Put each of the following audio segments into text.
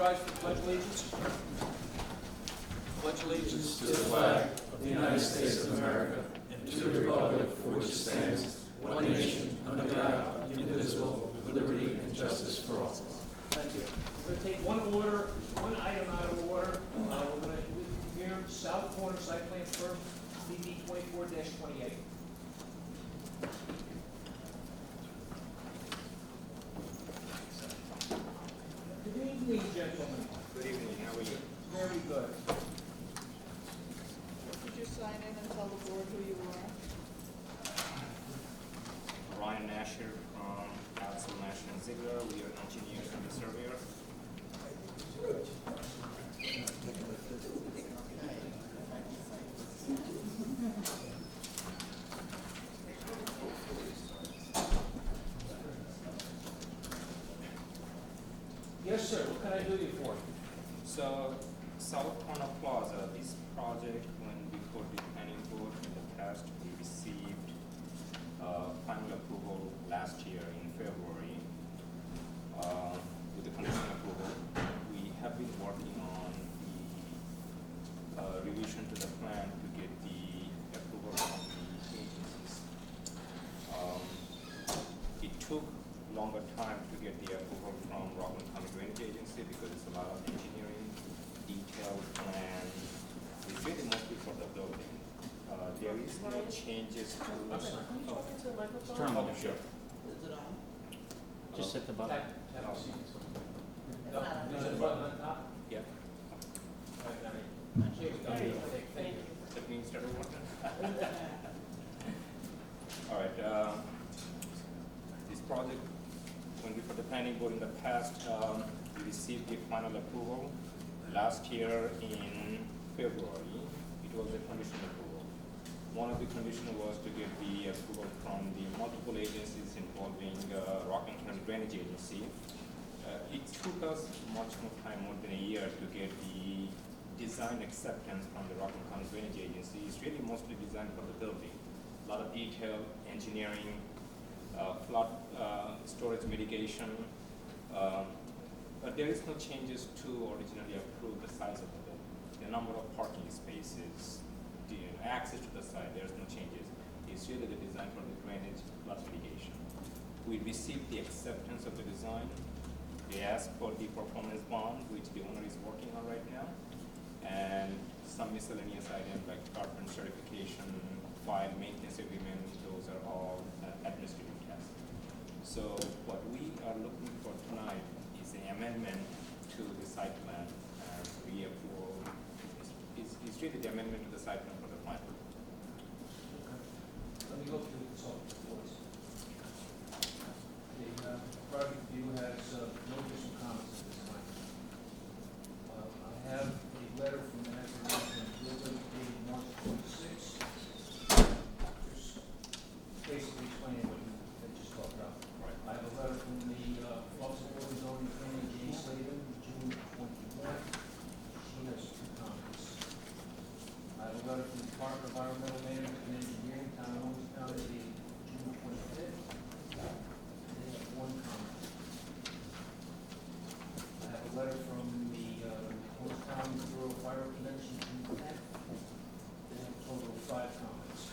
rise for the Pledge of Allegiance. Pledge allegiance To the flag of the United States of America and to the republic for which it stands, one nation, under God, indivisible, with liberty and justice for all. Thank you. We're going to take one item out of order. We're going to hear South Corner Site Plan first, DD 24-28. Good evening, gentlemen. Good evening, how are you? Very good. Could you sign in and tell the board who you are? Ryan Nasher from Council Nasher and Ziegler. We are engineers and the surveyor. Yes, sir. What can I do you for? So, South Corner Plaza, this project, when we put the planning board in the past, we received final approval last year in February with the condition approval. We have been working on the revision to the plan to get the approval from the agencies. It took longer time to get the approval from Rockland County Drainage Agency because it's a lot of engineering, detailed plan. It's really mostly for the building. There is no changes to. Turn on. Sure. Is it on? Just hit the button. Have a seat. No, there's a button on top. Yeah. Here we go. Thank you. That means everyone. All right. This project, when we put the planning board in the past, we received the final approval last year in February. It was a conditional approval. One of the conditions was to get the approval from the multiple agencies involving Rockland County Drainage Agency. It took us much more time, more than a year, to get the design acceptance from the Rockland County Drainage Agency. It's really mostly designed for the building. A lot of detail, engineering, flood storage mitigation. But there is no changes to originally approve the size of the building. The number of parking spaces, the access to the site, there's no changes. It's really the design for the drainage plus mitigation. We received the acceptance of the design. They asked for the performance bond, which the owner is working on right now, and some miscellaneous items like carbon certification, file maintenance agreement. Those are all administrative tasks. So what we are looking for tonight is an amendment to the site plan and reapproval. It's really the amendment to the site plan for the final. Let me go through the consultant reports. The project view has no additional comments at this time. I have a letter from the National Building dated March 26, just basically explaining what you had just talked about. Right. I have a letter from the Office of Building Zoning Planning, Jay Slavin, June 21. She has 2 comments. I have a letter from the Department of Environmental Management and Engineering, Town of Orangetown, dated June 25th. They have 1 comment. I have a letter from the Orangetown Bureau of Fire Prevention, June 10th. They have a total of 5 comments.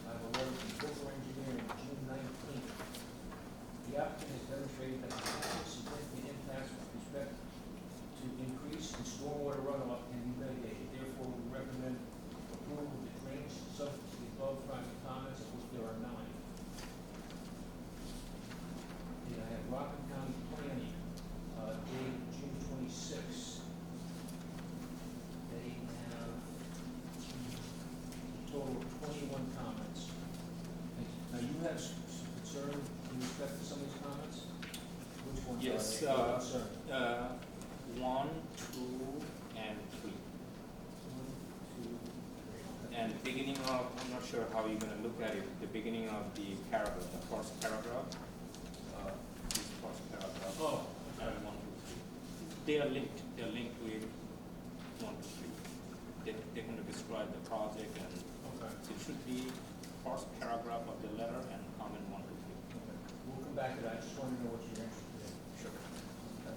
I have a letter from Civil Engineering, June 19th. The applicant has demonstrated that the potential significant impacts with respect to increase in stormwater runoff can be mitigated. Therefore, we recommend approval of the drainage subject to the above private comments, of which there are 9. And I have Rockland County Planning, dated June 26. They have a total of 21 comments. Now, you have some concern in respect to some of these comments? Which ones Yes, are they? Concern. 1, 2, and 3. 1, 2, 3. And beginning of, I'm not sure how you're going to look at it, the beginning of the paragraph, the first paragraph, this first paragraph, Oh, and 1, 2, 3. They are linked with 1, 2, 3. They're going to describe the project, and okay. so it should be first paragraph of the letter and comment 1, 2, 3. Okay. We'll come back to that. I just want to know what you're interested in. Sure. Okay.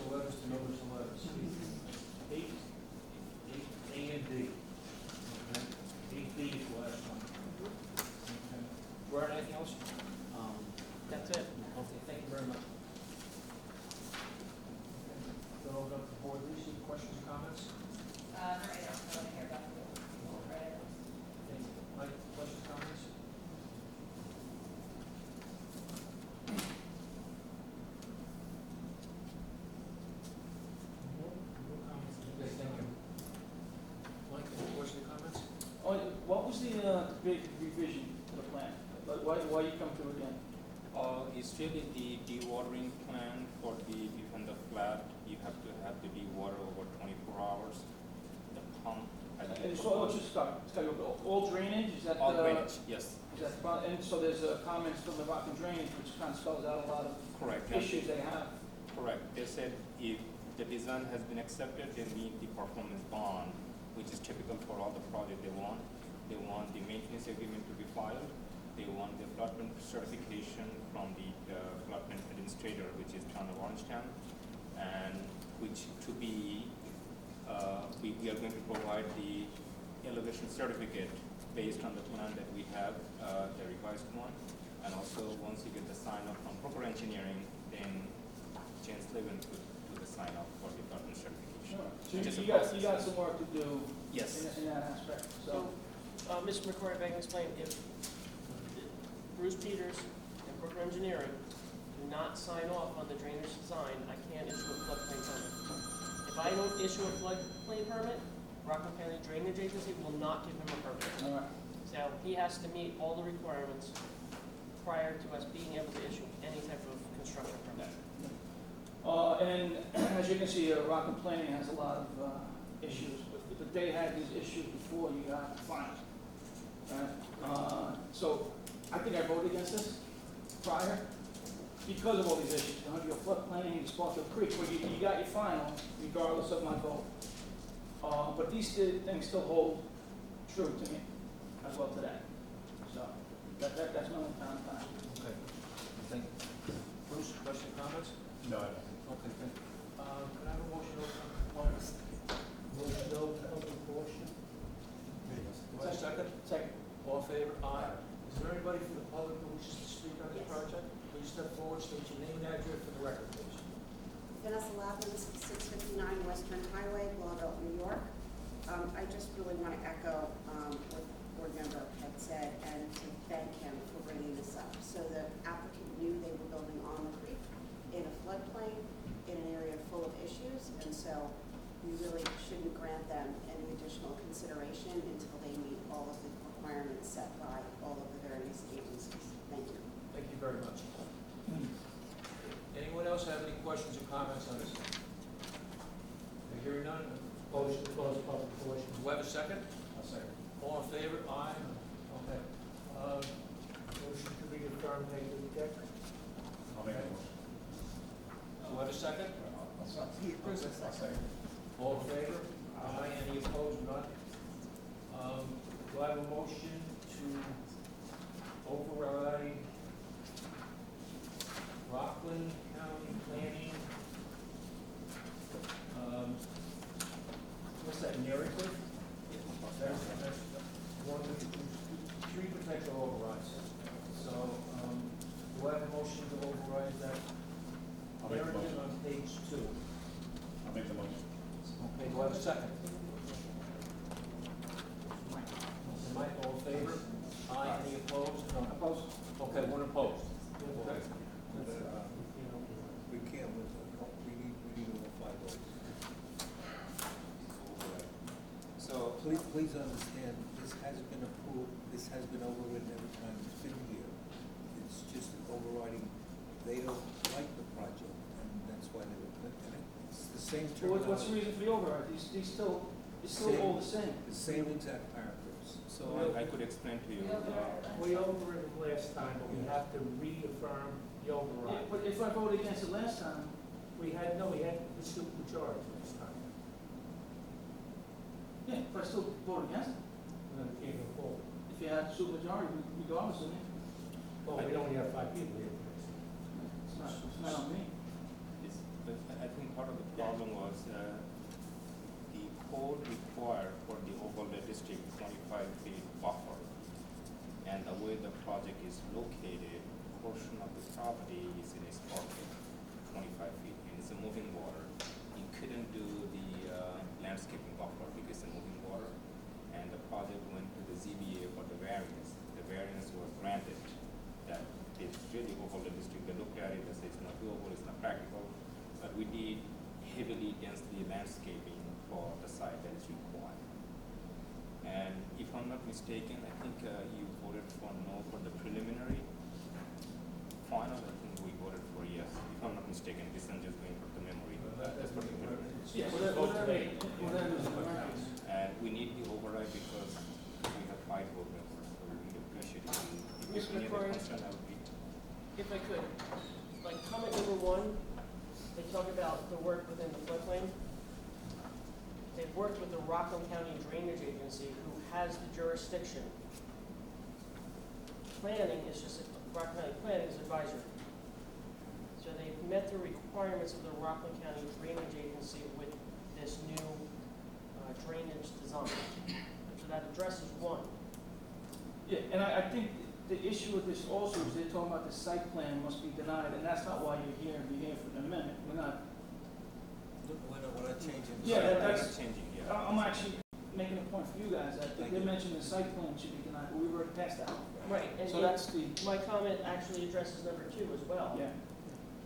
of letters to numbers of letters. Eight, A and D. Okay. 8B is the last one. Okay. Brian, anything else? That's it. Okay, thank you very much. Okay. Then I'll open up the board. Lisa, questions or comments? Not right now, I want to hear about the right items. Thank you. Mike, questions, comments? Okay, thank you. Mike, any questions or comments? Oh, what was the big revision to the plan? Why you come through again? It's really the dewatering plan for within the flat. You have to have the dewater over 24 hours. The pump has to be So let's just start. It's got to go all drainage, is that? all drainage, yes, Is that, and so there's comments from the rock and drainage, which kind of spells out a lot of correct. issues they have. Correct. They said if the design has been accepted, they need the performance bond, which is typical for all the project they want. They want the maintenance agreement to be filed. They want the floodplain certification from the floodplain administrator, which is town of Orangetown, and which to be, we are going to provide the elevation certificate based on the plan that we have, the revised one. And also, once you get the sign off from proper engineering, then James Levin could do the sign off for the floodplain certification. So Which is a you got process. some work to do Yes. in that aspect, so. Mr. McCoy, if I can explain, if Bruce Peters and Brooklyn Engineering do not sign off on the drainage design, I can't issue a floodplain permit. If I don't issue a floodplain permit, Rockland County Drainage Agency will not give him a permit. All right. So he has to meet all the requirements prior to us being able to issue any type of construction permit. And as you can see, Rockland Planning has a lot of issues. But they had these issues before you got fined. Right? So I think I voted against this prior because of all these issues. You know, your floodplain, you spot the creek, but you got your final regardless of my vote. But these things still hold true to me as well today. So that's my own time. Okay. Thank you. Bruce, questions, comments? No, I don't. Okay, thank you. Can I have a motion to open? Motion to open portion? Do I have a second? Second. All in favor? Aye. Is there anybody from the public who wishes to speak on this Yes. project? Please step forward, state your name and address for the record, please. Vanessa Lappin, 659 Western Highway, Blauvelt, New York. I just really want to echo what the board member had said and to thank him for bringing this up. So the applicant knew they were building on the creek in a floodplain, in an area full of issues, and so we really shouldn't grant them any additional consideration until they meet all of the requirements set by all of the various agencies. Thank you. Thank you very much. Anyone else have any questions or comments on this? Hearing none? Motion to close public portion. Do I have a second? I'll second. All in favor? Aye. Okay. Motion to reaffirm negative deck. I'll make a motion. Do I have a second? I'll second. All in favor? Aye. Any opposed? None. Do I have a motion to override Rockland County Planning? What's that, narrative? That's one of the three potential overrides. So, do I have a motion to override that I'll make the narrative motion. on page 2? I'll make the motion. Okay, do I have a second? Mike, all in favor? Aye. Any opposed? No. Opposed? Okay, one opposed. Okay. We can't, we need all 5 votes. So, Please understand, this has been approved, this has been overridden every time it's been here. It's just overriding, they don't like the project, and that's why they were, and it's the same Well, what's the terminology, reason for the override? These still, it's still all the same. the same exact paragraphs. so I could explain to you. We overridden last time, but we have to reaffirm the Yeah, override. but if I voted against it last time, We had the supermajority last time. yeah, if I still vote against it, And then it came to full. if you had supermajority, regardless of me, Well, we only have 5 people here. it's not on me. But I think part of the problem was, the code required for the overlay district 25 feet buffer. And the way the project is located, portion of the property is in a spot 25 feet, and it's a moving water. You couldn't do the landscaping buffer because it's a moving water, and the project went to the ZBA for the variance. The variance was granted, that it's really overlay district. They looked at it, they said it's not doable, it's not practical, but we did heavily densely landscaping for the site that is required. And if I'm not mistaken, I think you voted for no for the preliminary. Final, I think we voted for yes. If I'm not mistaken, this I'm just going from the memory. That's for the preliminary. Yeah, whatever is correct. And we need the override because we have 5 board members, so we need to appreciate it. If Mr. any other McCrory? concern, I would be. If I could, like comment number 1, they talk about the work within the floodplain. They've worked with the Rockland County Drainage Agency, who has the jurisdiction. Planning is just, Rockland County Planning is advisory. So they've met the requirements of the Rockland County Drainage Agency with this new drainage design. So that addresses 1. Yeah, and I think the issue with this also is they're talking about the site plan must be denied, and that's not why you're here. You're here for the amendment. We're not, We're not changing. the Yeah, site. that's- changing, yeah. I'm actually making a point for you guys, that Thank they you. mentioned the site plan should be denied, but we already passed that. Right, and So that's the, my comment actually addresses number 2 as well. yeah.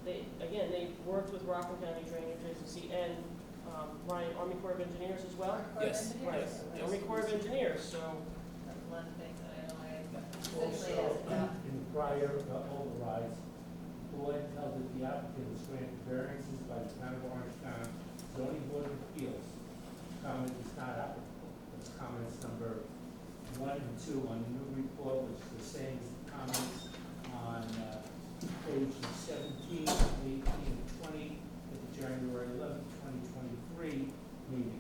They worked with Rockland County Drainage Agency and Ryan, Army Corps of Engineers as well. Yes. Right, the Army Corps of Engineers, so, That's one of the things that I Also, essentially asked about. in prior overrides, the board held that the applicant was granted variances by the town of Orangetown zoning board of appeals. Comment is not applicable. That's comments number 1 and 2 on the new report, which is the same as the comments on pages 17, 18, and 20 at the January 11th, 2023 meeting.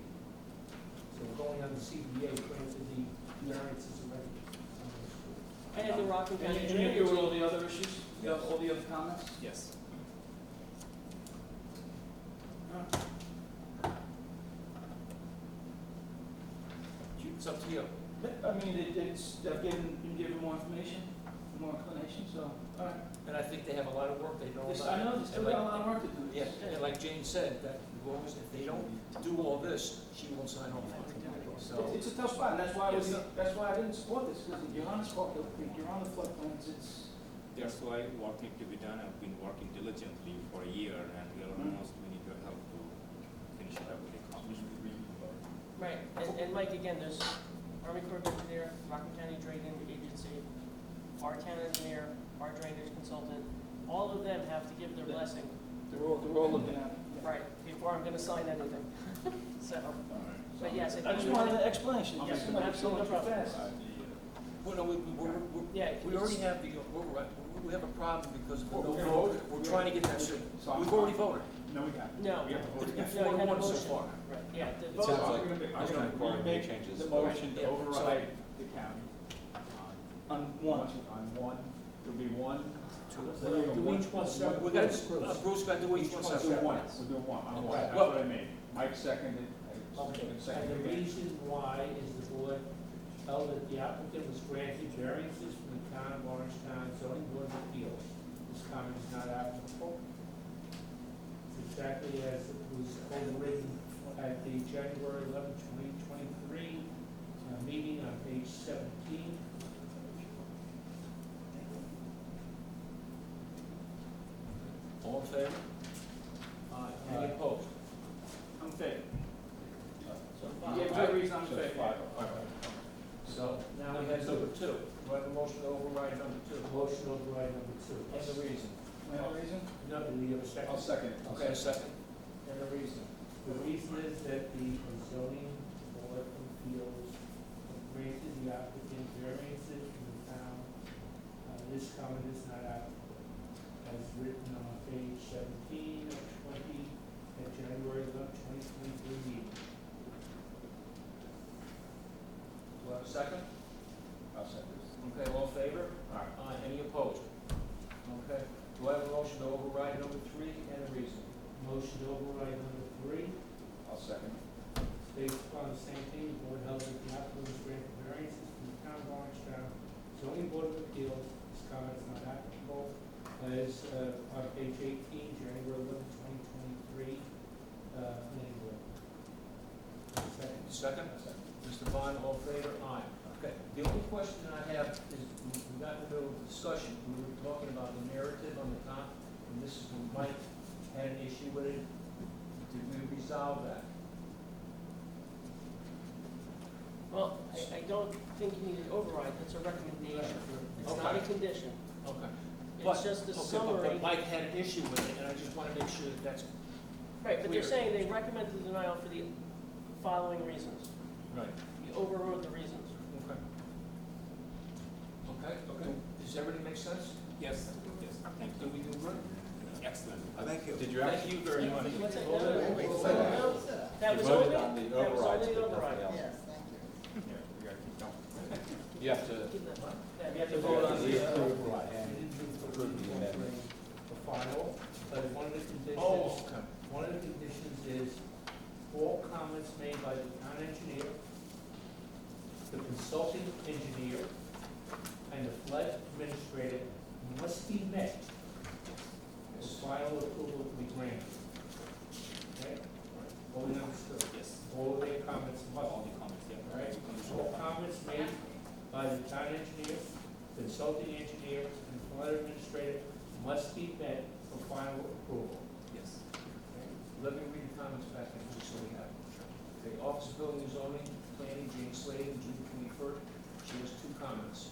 So we're going on the CBA, granted the variances already. and the Rockland And County you're Drainage. here with all the other issues? You have all the other comments? Yes. It's up to you. I mean, they've been given more information, more explanation, so, all right. And I think they have a lot of work they know This- about. I know, they still And got a like- lot of work to do. Yeah, and like Jane said, that as long as if they don't do all this, she won't sign off on it. So, It's a tough spot, and that's why, Yes. that's why I didn't support this, because you're on the spot, you're on the floodplains, it's, That's why work need to be done. I've been working diligently for a year, and we are almost, we need your help to finish it up with the accomplishment. Right, and Mike, again, there's Army Corps of Engineer, Rockland County Drainage Agency, our town engineer, our drainage consultant, all of them have to give their blessing, they're all looking at it. right, before I'm gonna sign anything. So, but yes, I just wanted an explanation. Yes, It seemed like it's absolutely, going no too problem. fast. well, no, yeah. we already have the, we have a problem because of the We're no voting. vote. We're trying to get that straight. So We've already voted. No, we got. No, We have to vote It's been again. no, you had a 4-1 so motion. far. Right, yeah, the It vote, sounds So like- I'm gonna remake the motion to override the county On one. on one, there'll be one, Do each one separate. We got, Bruce got to do each one We'll do separate. one, we'll do one, on one, that's Well- what I made. Mike seconded, Okay, and seconded the again. reason why is the board held that the applicant was granted variances from the town of Orangetown zoning board of appeals. This comment is not applicable. It's exactly as it was overwritten at the January 11, 2023 meeting on page 17. All in favor? Any opposed? I'm in favor. So You gave good reason, I'm in So it's favor. five. So now we have number 2. Do I have a motion to override number 2? Motion to override number 2. And the reason? Any reason? No, do we have a second? I'll second it. Okay, a second. And the reason? The reason is that the zoning board of appeals granted the applicant variances from the town. This comment is not applicable. As written on page 17 of 20 at January 11, 2023 meeting. Do I have a second? I'll second it. Okay, all in favor? Aye. Any opposed? Okay. Do I have a motion to override number 3 and a reason? Motion to override number Second? Mr. Bond, all in favor? Aye. Okay, the only question I have is, we got in the middle of the discussion, we were talking about the narrative on the top, and this is when Mike had an issue with it. Did we resolve that? Well, I don't think you need an override, that's a recommendation. It's not a Okay. condition. Okay. It's just a summary. But Mike had an issue with it, and I just want to make sure that that's Right, but they're clear. saying they recommend the denial for the following reasons. right. You overrode the reasons. Okay. Okay. Does everything make sense? Yes, yes, thank Did we do good? you. Excellent. Thank you. Did you Thank you very much. What's that? Hold on, No, wait, wait, wait, wait, wait. no. That You was voted only, on the that was overrides, only an but nothing override. else. Yes, thank you. Yeah, we gotta keep going. You have to, Keep that. Yeah, You have to you vote have on to the, reapprove And it. it didn't Approve the amendment. the final, but one of the conditions. Oh, okay. One of the conditions is all comments made by the town engineer, the consulting engineer, and the flood administrator must be met for final approval to be granted. Okay? All understood. Yes, All of their comments must all be, the comments, yeah. all right? All comments made by the town engineer, consulting engineer, and flood administrator must be met for final approval. Yes. Okay? Let me read the comments back in, just so we have. Okay, Office of Building and Zoning, Planning, Jane Slade, June 21st, she has 2 comments.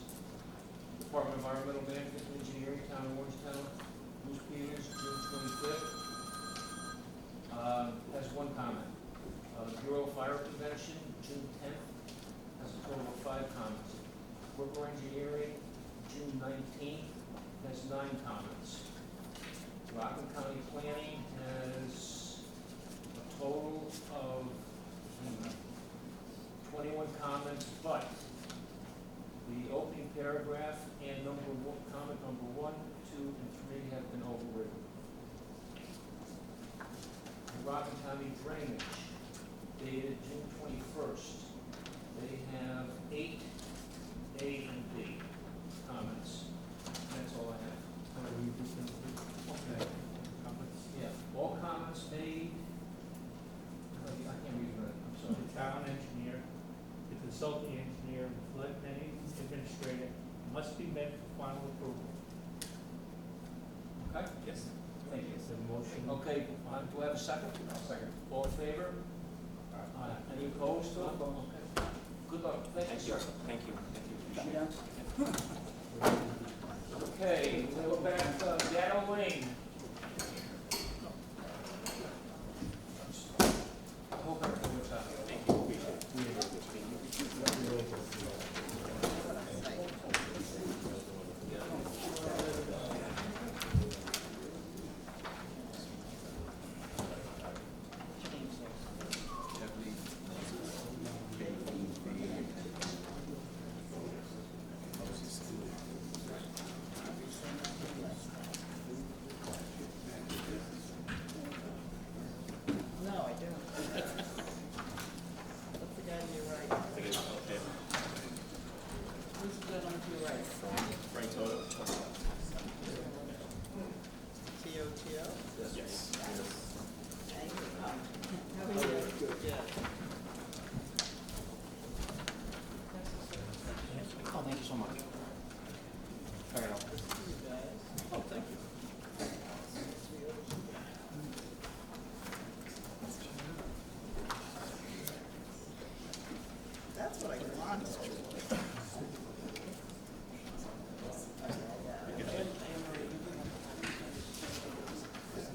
Department of Environmental Management and Engineering, Town of Orangetown, Bruce Peters, June 25th, has 1 comment. Bureau of Fire Prevention, June 10th, has a total of 5 comments. Worker Engineering, June 19th, has 9 comments. Rockland County Planning has a total of 21 comments, but the opening paragraph and comment number 1, 2, and 3 have been overridden. Rockland County Drainage, dated June 21st, they have 8 A and B comments. That's all I have. Okay. Comments? Yeah, all comments made, I can't read it, I'm sorry. The town engineer, the consulting engineer, and the flood planning administrator must be met for final approval. Okay? Yes. Thank you. The motion. Okay, do I have a second? Second. All in favor? Aye. Any opposed? No? Okay. Good luck. Thank you, sir. Thank you, thank you. Okay, we'll go back to Gatto Lane. I hope everything works out. Thank you, appreciate it. No, I don't. What's the guy to your right? Okay. Who's the gentleman to your right? Frank Toto? T-O-T-O? Yes. Thank you. How are you? Yeah. Oh, thank you so much. Fair enough. You guys. Oh, thank you. That's what I wanted.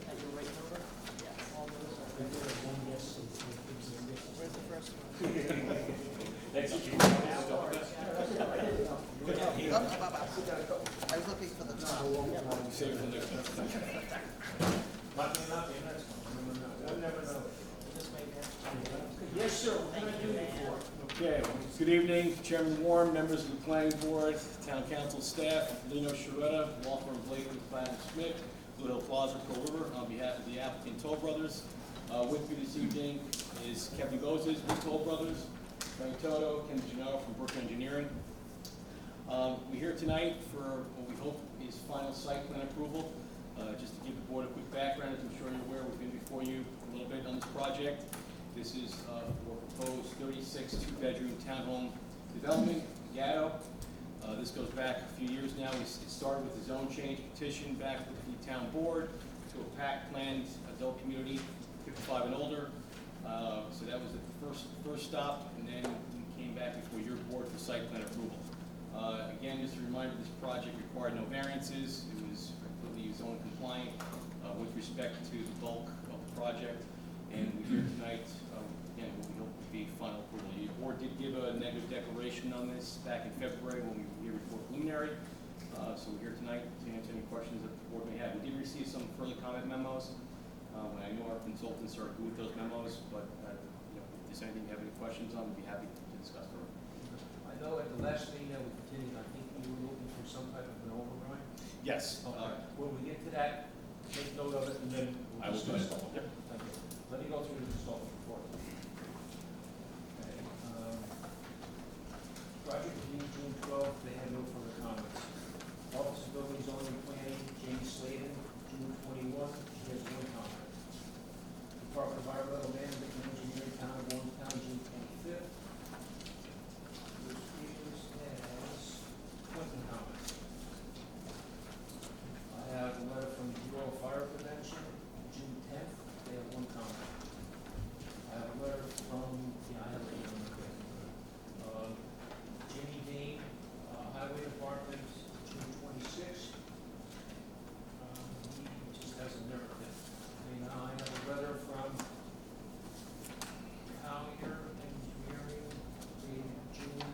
At your right number? Yes. All those are. Where's the first one? I was looking for the top. Might be not the next one. We'll never know. This way here. Yes, sir. What can I do for? Okay, good evening, Chairman Warren, members of the planning board, town council staff, Lino Sharetta, law firm Blakely, Platt and Smith, Blue Hill Plaza, Pearl River, on behalf of the applicant Toll Brothers. With me this evening is Kevin Gozes with Toll Brothers, Frank Toto, Ken Gennaro from Brook Engineering. We're here tonight for what we hope is final site plan approval. Just to give the board a quick background, as I'm sure you're aware, we've been before you a little bit on this project. This is for proposed 36 two-bedroom townhome development, Gatto. This goes back a few years now. It started with a zone change petition back with the town board to a PAC planned adult community, 55 and older. So that was the first stop, and then we came back before your board for site plan approval. Again, just a reminder, this project required no variances. It was completely zone compliant with respect to the bulk of the project. And we're here tonight, again, what we hope to be final approval. Your board did give a negative declaration on this back in February when we were here before preliminary. So we're here tonight to answer any questions that the board may have. We did receive some further comment memos. I know our consultants are good with those memos, but if there's anything you have any questions on, we'd be happy to discuss further. I know at the last meeting that we continued, I think you were looking for some type of an override. Yes. Okay, when we get to that, take note of it, and then I we'll will do discuss it. it. Thank you. Let me go through the consultant report. Okay, project review, June 12th, they had no further comments. Office of Building Zoning Planning, James Slavin, June 21, she has one comment. Department of Environmental Management and Engineering, Town of Orangetown, June 25th. Bruce Peters has 20 comments. I have a letter from the Bureau of Fire Prevention, June 10th, they have one comment. I have a letter from, I have a Jimmy Dean, Highway Department, June 26th. He just has a narrative. And I have a letter from Collier Engineering, dated June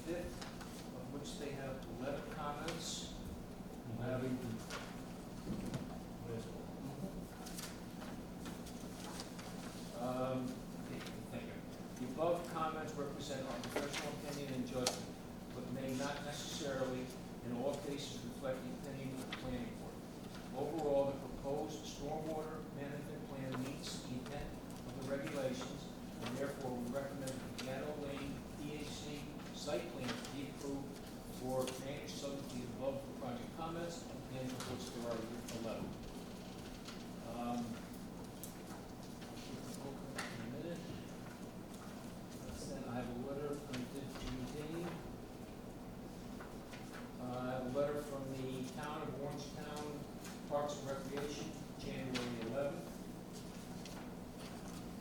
5th, of which they have 11 comments. I have thank you. The above comments represent our professional opinion and judgment, but may not necessarily, in all cases, reflect the opinion of the planning board. Overall, the proposed stormwater management plan meets the intent of the regulations, and therefore we recommend the Gatto Lane DAC site plan to be approved for drainage subject to the above project comments, and of which there are 11. I have a letter from Jimmy Dean. I have a letter from the Town of Orangetown Parks and Recreation, January 11th.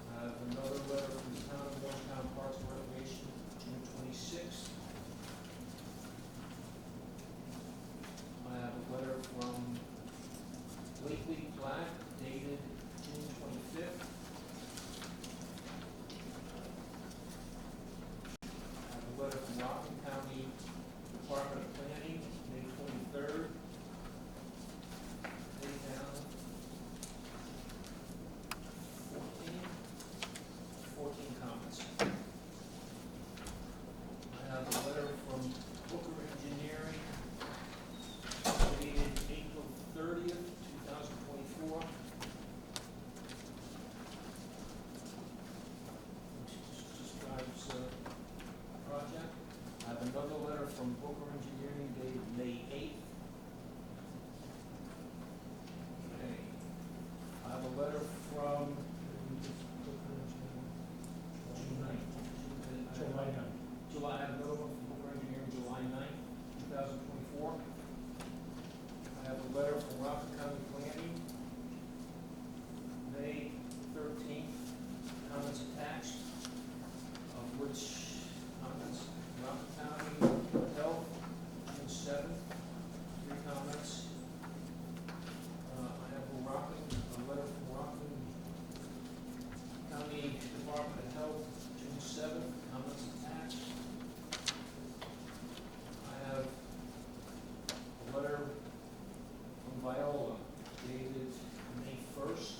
I have another letter from the Town of Orangetown Parks and Recreation, June 26th. I have a letter from Blakely Black, dated June 25th. Letter from Rockland County Department of Planning, May 23rd. They have 14 comments. I have a letter from Booker Engineering, dated April 30th, 2024. Which describes project. I have another letter from Booker Engineering dated May 8th. Okay. I have a letter from July. I have another one from Booker Engineering, July 9th, 2024. I have a letter from Rockland County Planning, May 13th, comments attached, of which comments, Rockland County Health, June 7th, 3 comments. I have a letter from Rockland County Department of Health, June 7th, comments attached. I have a letter from Viola, dated May 1st,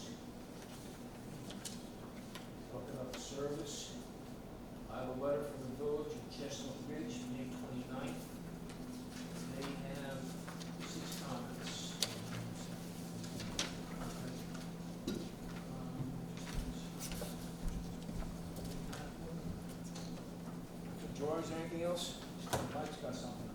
talking about the service. I have a letter from the Village of Chestnut Ridge, May 29th. They have 6 comments. George, anything else? Mike's got something.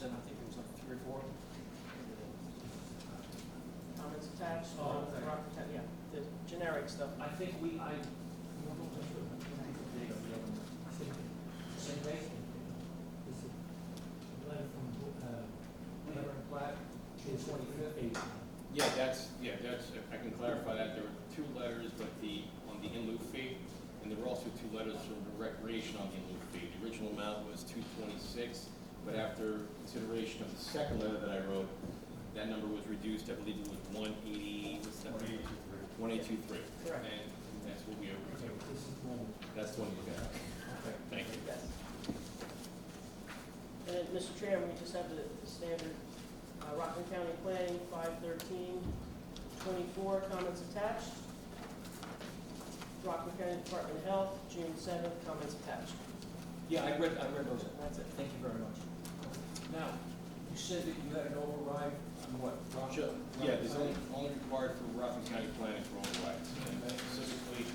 sent, I think it was like 3 or 4. Comments attached, Oh, okay. Rocketown, yeah, the generic stuff. I think we, I, same day? This is a letter from, Letter and Platt, June 25th. Yeah, that's, I can clarify that. There were 2 letters, but on the in lieu fee, and there were also 2 letters from the recreation on the in lieu fee. The original amount was $226, but after consideration of the second letter that I wrote, that number was reduced. I believe it was 180, what's that? 1823. Correct. And that's what we agreed Okay, to. this is one. That's the one you got. Okay. Thank you. Yes. And then, Mr. Chairman, we just have the standard Rockland County Planning, 5/13/24, comments attached. Rockland County Department of Health, June 7th, comments attached. Yeah, I read those. That's it. Thank you very much. Now, you said that you had an override on what? Sure. Yeah, there's only required for Rockland County planning for overrides. And specifically,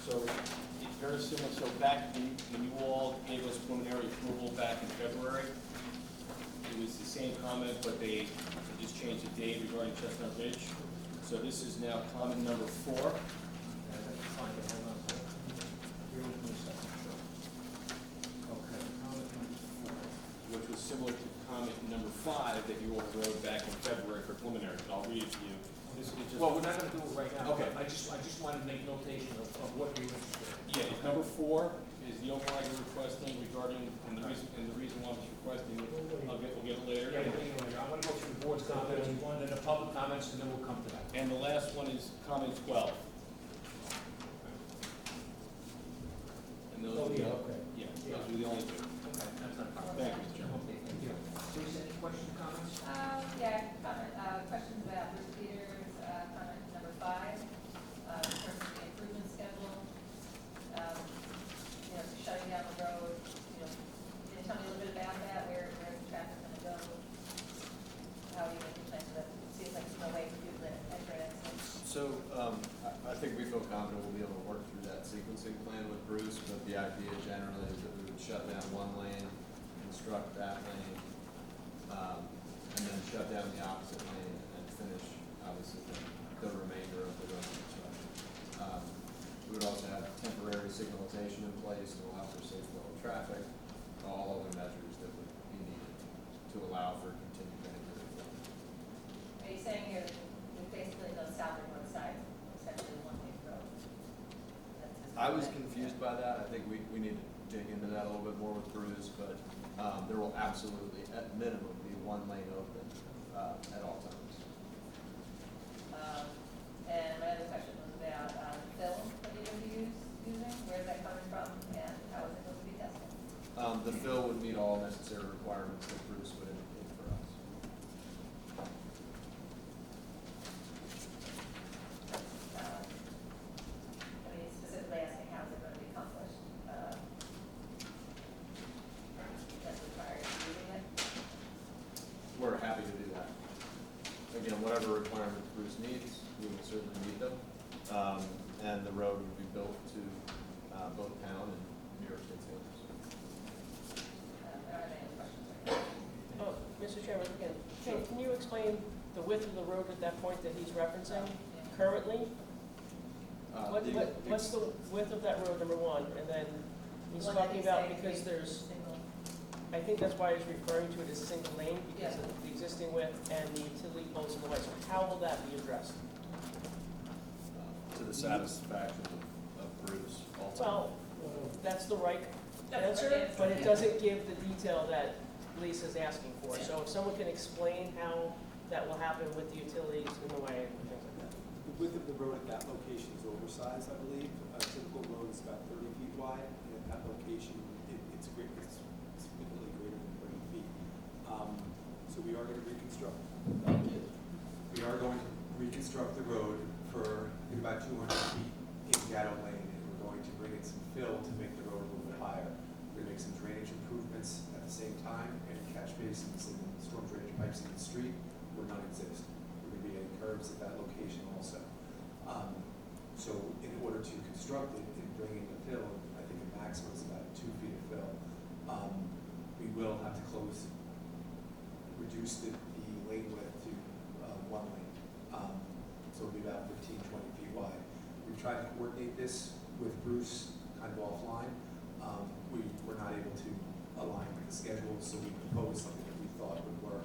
so it's very similar. So back when you all gave us preliminary approval back in February, it was the same comment, but they just changed the date regarding Chestnut Ridge. So this is now comment number 4. Fine, hold on. Here with me a second, sure. Okay, comment number 4. Which was similar to comment number 5 that you all wrote back in February for preliminary. I'll read it to you. This is just. Well, we're not gonna do it right now. Okay. I just wanted to make notation of what you're interested in. Yeah, number 4 is the override you're requesting regarding, and the reason why I'm requesting it, we'll get it later. Yeah, I wanna go through the board's comments, and then the public comments, and then we'll come to that. And the last one is comment 12. And those Oh, are the, yeah, okay. yeah, those are the only 2. Okay, that's not a problem. Thank you, Mr. Chairman. Okay, thank you. Lisa, any questions, comments? Yeah, comment, questions about Bruce Peters, comment number 5, in terms of the improvement schedule. You know, shutting down the road, you know, can you tell me a little bit about that, where's the traffic gonna go? How are you gonna plan for that? It seems like there's no way to do the enter and exit. So, I think we feel confident we'll be able to work through that sequencing plan with Bruce, but the idea generally is that we would shut down one lane, construct that lane, and then shut down the opposite lane and finish, obviously, the remainder of the road construction. We would also have temporary signalization in place to allow for safe flow of traffic, all other measures that would be needed to allow for continued vehicular flow. Are you saying you're basically no stopping both sides, essentially one lane road? That's just- I was confused by that. I think we need to dig into that a little bit more with Bruce, but there will absolutely, at minimum, be one lane open at all times. And my other question was about film that you're going to be using. Where's that coming from, and how is it going to be tested? The fill would meet all necessary requirements that Bruce would indicate for us. I mean, specifically asking how is it going to be accomplished? That's required of using it. We're happy to do that. Again, whatever requirements Bruce needs, we will certainly meet them. And the road would be built to both town and New York State standards. I don't have any other questions right now. Oh, Mr. Chairman, again, can you explain the width of the road at that point that he's referencing currently? What's the width of that road, number 1? And then he's The one that talking he's about saying because is there's, single. I think that's why he's referring to it as single lane, because Yeah. of the existing width and the utility poles in the way. So how will that be addressed? To the satisfaction of Bruce ultimately. Well, that's the right That's answer, the right answer, but it yeah. doesn't give the detail that Lisa's asking for. So if someone can explain how that will happen with the utilities in the way and things like that. The width of the road at that location is oversized, I believe. A typical road is about 30 feet wide, and at that location, it's significantly greater than 30 feet. So we are going to reconstruct. We are going to reconstruct the road for I think about 200 feet in Gatto Lane, and we're going to bring in some fill to make the road a little bit higher. We're going to make some drainage improvements at the same time, and catch basins and storm drainage pipes in the street will not exist. We're going to be adding curbs at that location also. So in order to construct it and bring in the fill, I think the maximum is about 2 feet of fill. We will have to close reduce the lane width to one lane. So it'll be about 15, 20 feet wide. We've tried to coordinate this with Bruce kind of offline. We were not able to align with the schedule, so we proposed something that we thought would work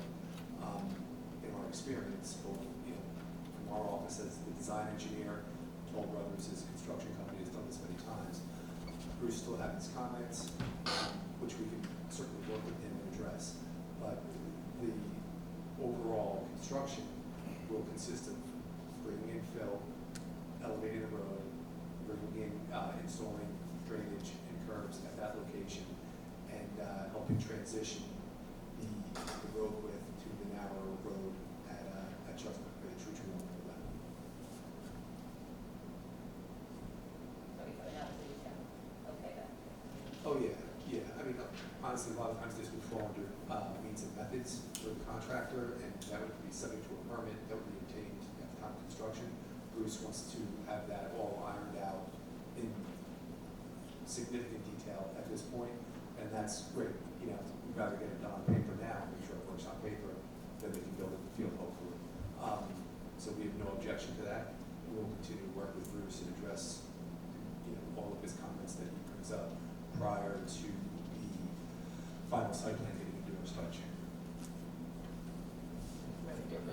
in our experience, both, from our office as the design engineer, Toll Brothers as a construction company has done this many times. Bruce still has his comments, which we can certainly work with him and address. But the overall construction will consist of bringing in fill, elevating the road, bringing in, installing drainage and curbs at that location, and helping transition the road width to the narrow road at Chestnut Ridge, which we want to do that. So we put it out so you can, okay, that. Oh, yeah, yeah. I mean, honestly, a lot of times this would fall under means and methods for the contractor, and that would be subject to a permit that would be obtained at the time of construction. Bruce wants to have that all ironed out in significant detail at this point, and that's great. We'd rather get it done on paper now, make sure it works on paper, then they can build it in the field, hopefully. So we have no objection to that. We'll continue to work with Bruce and address, all of his comments that he brings up prior to the final site plan getting into our start sheet.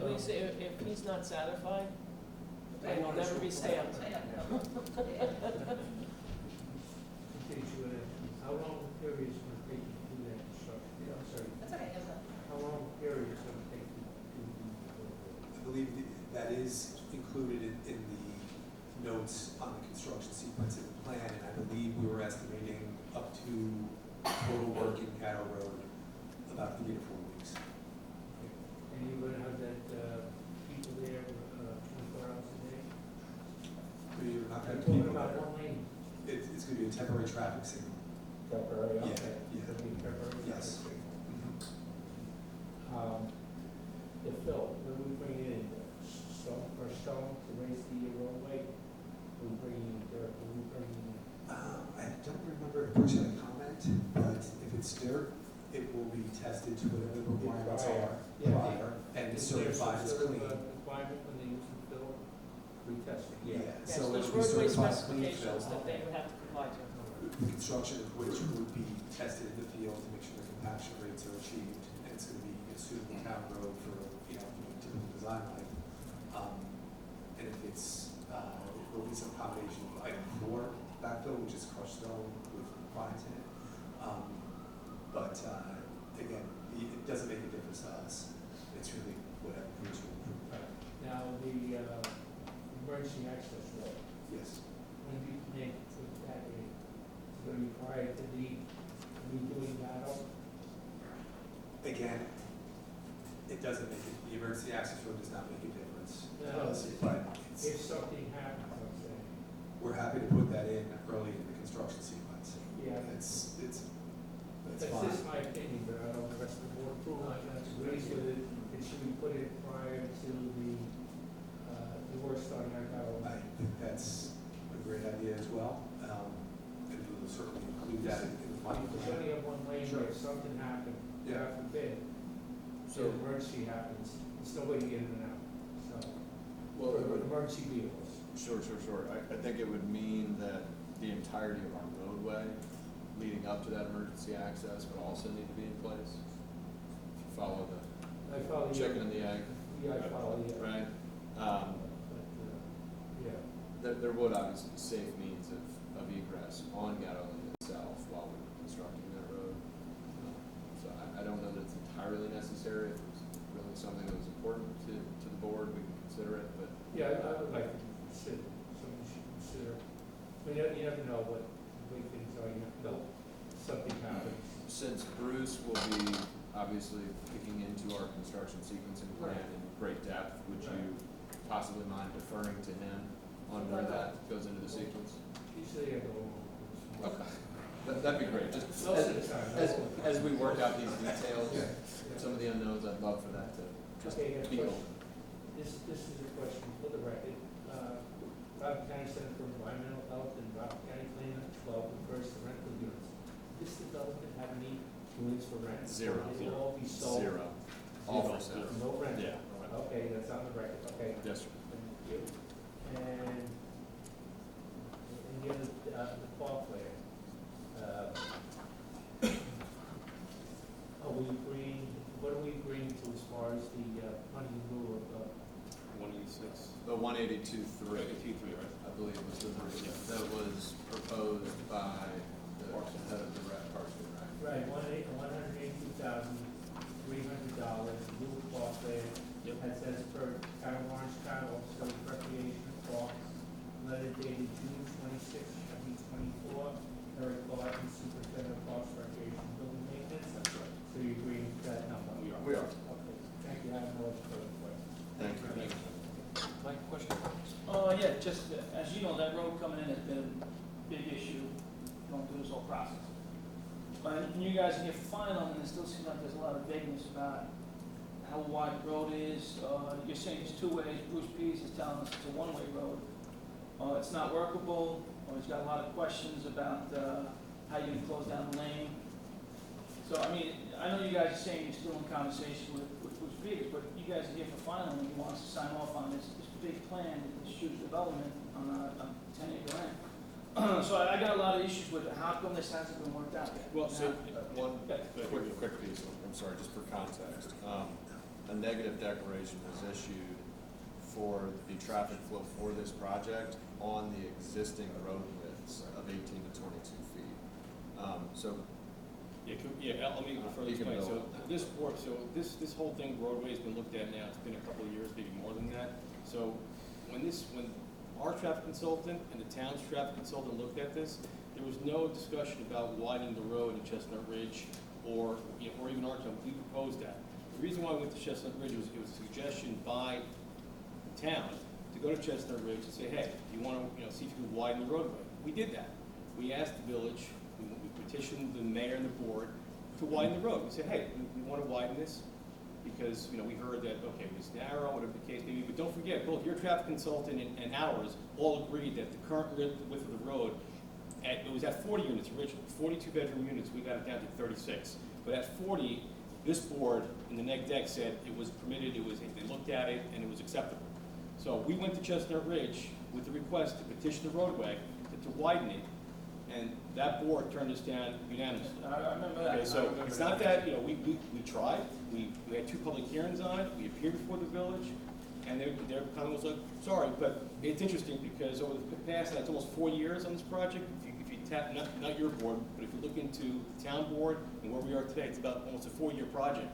At least if he's not satisfied, it will never be stamped. I don't know. How long the period is going to take you to do that construction? I'm sorry, That's okay, yes, sir. how long the period is going to take you to do I believe that is included in the notes on the construction sequence in the plan, and I believe we were estimating up to total work in Caddo Road about 3 to 4 weeks. And you're going to have that people there 24 hours a day? We're not I'm going to talking people about there. one lane. It's going to be a temporary traffic signal. Temporary, Yeah, okay. yeah. It'll be temporary. Yes. The fill, when we bring in stone to raise the roadway, we bring in dirt, we bring in. I don't remember if Bruce had a comment, but if it's dirt, it will be tested to whatever the requirements are prior and certified as clean. Requirement when they use the fill, retesting. Yeah, Yes, so there's it'll be roadway certified clean fill. specifications that they would have to comply to. The construction of which would be tested in the field to make sure the compaction rates are achieved, and it's gonna be a suitable town road for, typical design life. And if it's, there'll be some combination of item 4 backfill, which is crushed stone with fines in it. But again, it doesn't make a difference to us. It's really whatever Bruce will approve. Now, the emergency access road, Yes. when you make that in, it's going to be prior to the redoing that up. Again, it doesn't make it, the emergency access road does not make a difference to No, us, but If something happens, I'm saying. we're happy to put that in early in the construction sequence. Yeah. That's That's fine. just my opinion, but I don't know the rest of the board agrees with it. And should we put it prior to the work starting on Carroll? I think that's a great idea as well. And we'll certainly include that in the final If plan. only have one lane Sure. where if something happened, Yeah. God forbid, So- an emergency happens, there's no way to get in and out, so, Well, it for would- emergency vehicles. Sure. I think it would mean that the entirety of our roadway leading up to that emergency access would also need to be in place. If you follow I follow the you. chicken and the egg, Yeah, I follow you. right? But, yeah. There would obviously be safe means of egress on Gatto Lane itself while we're constructing that road. So I don't know that it's entirely necessary. If it's really something that was important to the board, we can consider it, but. Yeah, I would like to consider, something should consider. I mean, you never know what the way things are, you never know, something happens. Since Bruce will be obviously picking into our construction sequencing plan in great depth, would you possibly mind deferring to him on where that goes into the sequence? Usually I go along. Okay. That'd be great, just Most of the time. as we work out these details, Yeah. some of the unknowns, I'd love for that to just Okay, I got a be. question. This is a question for the record. Rockland County Center for Environmental Health and Rockland County Plan 12 refers to rental units. Does this development have any units for rent? Zero. They will all be sold? Zero. All for 182.3, T3, right? I believe was the version that was proposed by the head of the Parks and Rec. Right, $182,300, Blue Park Land, has as per Town of Orangetown, Officer of Recreation and Parks, letter dated June 26, 2024, Eric Barton, Superintendent of Parks, Recreation, and Building Maintenance. That's right. So you agree with that number? We are. We are. Okay, thank you, I have no further questions. Thank you. Mike, question? Yeah, just, as you know, that road coming in has been a big issue going through this whole process. And you guys in your final, and it still seems like there's a lot of vagueness about how wide the road is. You're saying it's two ways, Bruce Pease is telling us it's a one-way road. It's not workable, or he's got a lot of questions about how you're gonna close down the lane. So, I mean, I know you guys are saying you're still in conversation with Bruce Peters, but you guys are here for final, and he wants to sign off on this big plan, this huge development on a 10-acre land. So I got a lot of issues with it. How come this hasn't been worked out yet? Well, so one Yeah. quick piece, I'm sorry, just for context. A negative declaration was issued for the traffic flow for this project on the existing road widths of 18 to 22 feet. So Let me further You can explain. So build on that. this whole thing, roadway, has been looked at now, it's been a couple of years, maybe more than that. So when our traffic consultant and the town's traffic consultant looked at this, there was no discussion about widening the road in Chestnut Ridge or even Orangetown. We proposed that. The reason why we went to Chestnut Ridge was it was a suggestion by the town to go to Chestnut Ridge and say, hey, you want to see if you can widen the roadway. We did that. We asked the village, we petitioned the mayor and the board to widen the road. We said, hey, we want to widen this because we heard that, okay, it was narrow, whatever the case may be. But don't forget, both your traffic consultant and ours all agreed that the current width of the road, it was at 40 units originally, 42 bedroom units, we got it down to 36. But at 40, this board in the neg deck said it was permitted, they looked at it and it was acceptable. So we went to Chestnut Ridge with the request to petition the roadway to widen it, and that board turned us down unanimously. I remember that. Okay, so it's not that, we tried, we had 2 public hearings on it, we appeared before the village, and their comment was like, sorry, but it's interesting because over the past, it's almost 4 years on this project. If you tap, not your board, but if you look into the town board and where we are today, it's about almost a 4-year project.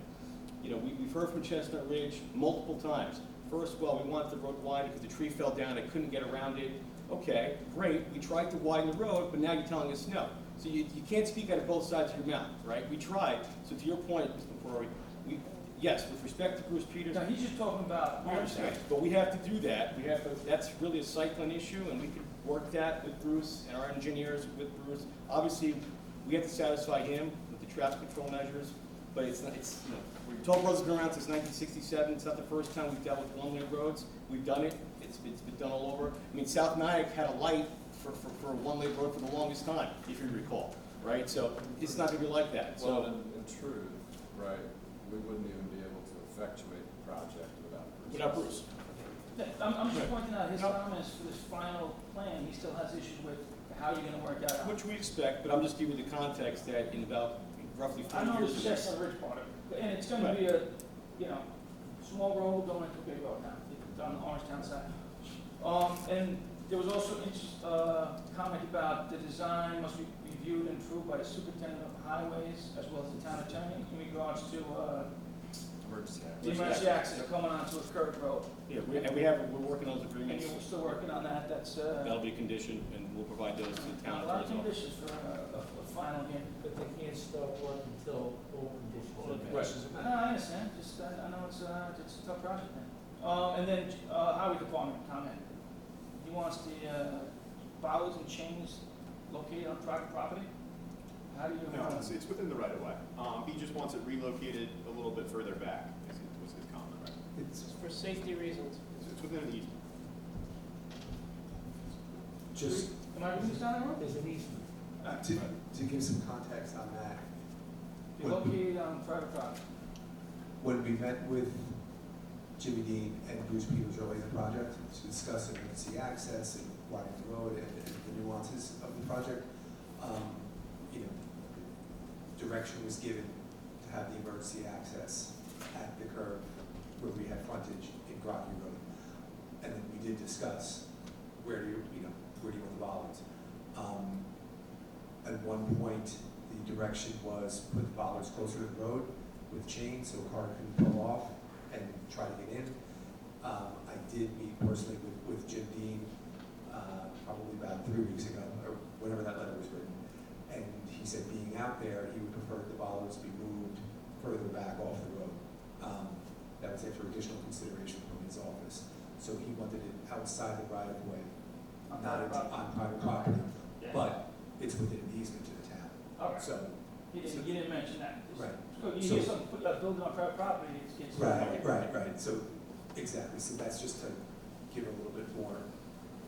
We've heard from Chestnut Ridge multiple times. First, well, we wanted the road wide because the tree fell down, I couldn't get around it. Okay, great, we tried to widen the road, but now you're telling us no. So you can't speak out of both sides of your mouth, right? We tried. So to your point, Mr. McCrory, yes, with respect to Bruce Peters. Now, he's just talking about. We understand, but we have to do that. That's really a site plan issue, and we could work that with Bruce and our engineers with Bruce. Obviously, we have to satisfy him with the traffic control measures, but Toll Brothers has been around since 1967. It's not the first time we've dealt with one-way roads. We've done it. It's been done all over. I mean, South Nyack had a light for a one-way road for the longest time, if you recall, right? So it's not going to be like that. So, well, in truth, right, we wouldn't even be able to effectuate the project without Bruce. I'm just pointing out his comments for this final plan, he still has issues with how you're gonna work that out. which we expect, but I'm just giving you the context that in about roughly 4 I know years. the Chestnut Ridge part of it, and it's gonna be a, small road going into a big road now, it's on the Orangetown side. And there was also comment about the design must be reviewed and approved by the superintendent of highways as well as the town attorney in regards to, the emergency access coming onto a curved road. Yeah, we're working on those And agreements. you're still working on that, that's, That'll be a condition, and we'll provide those to the a town. lot of as well. conditions for a final here. But they can't start work until all conditions are met. Right. No, I understand, just, I know it's a tough project now. And then, highway department comment. He wants the, bows and chains located on private property? How do you? No, it's within the right of way. He just wants it relocated a little bit further back, was his comment, right? It's For safety reasons. It's within an easement. just, Am I reading this down the road? There's an easement. To give some context on that, Be located on private property. when we met with Jimmy Dean and Bruce Peters early in the project to discuss emergency access and widening the road and the nuances of the project, direction was given to have the emergency access at the curb where we had frontage in Grocky Road. And then we did discuss where do you want the bollards. At one point, the direction was put the bollards closer to the road with chains so a car couldn't pull off and try to get in. I did meet personally with Jim Dean, probably about 3 weeks ago, or whenever that letter was written. And he said being out there, he would prefer the bollards be moved further back off the road. That was after additional consideration from his office. So he wanted it outside the right of way, On not private property. on private property, Yeah. but it's within an easement to the town. All right. So, You didn't mention that. right. So you So- hear something, put that building on private property, it gets. Right, so, exactly, so that's just to give a little bit more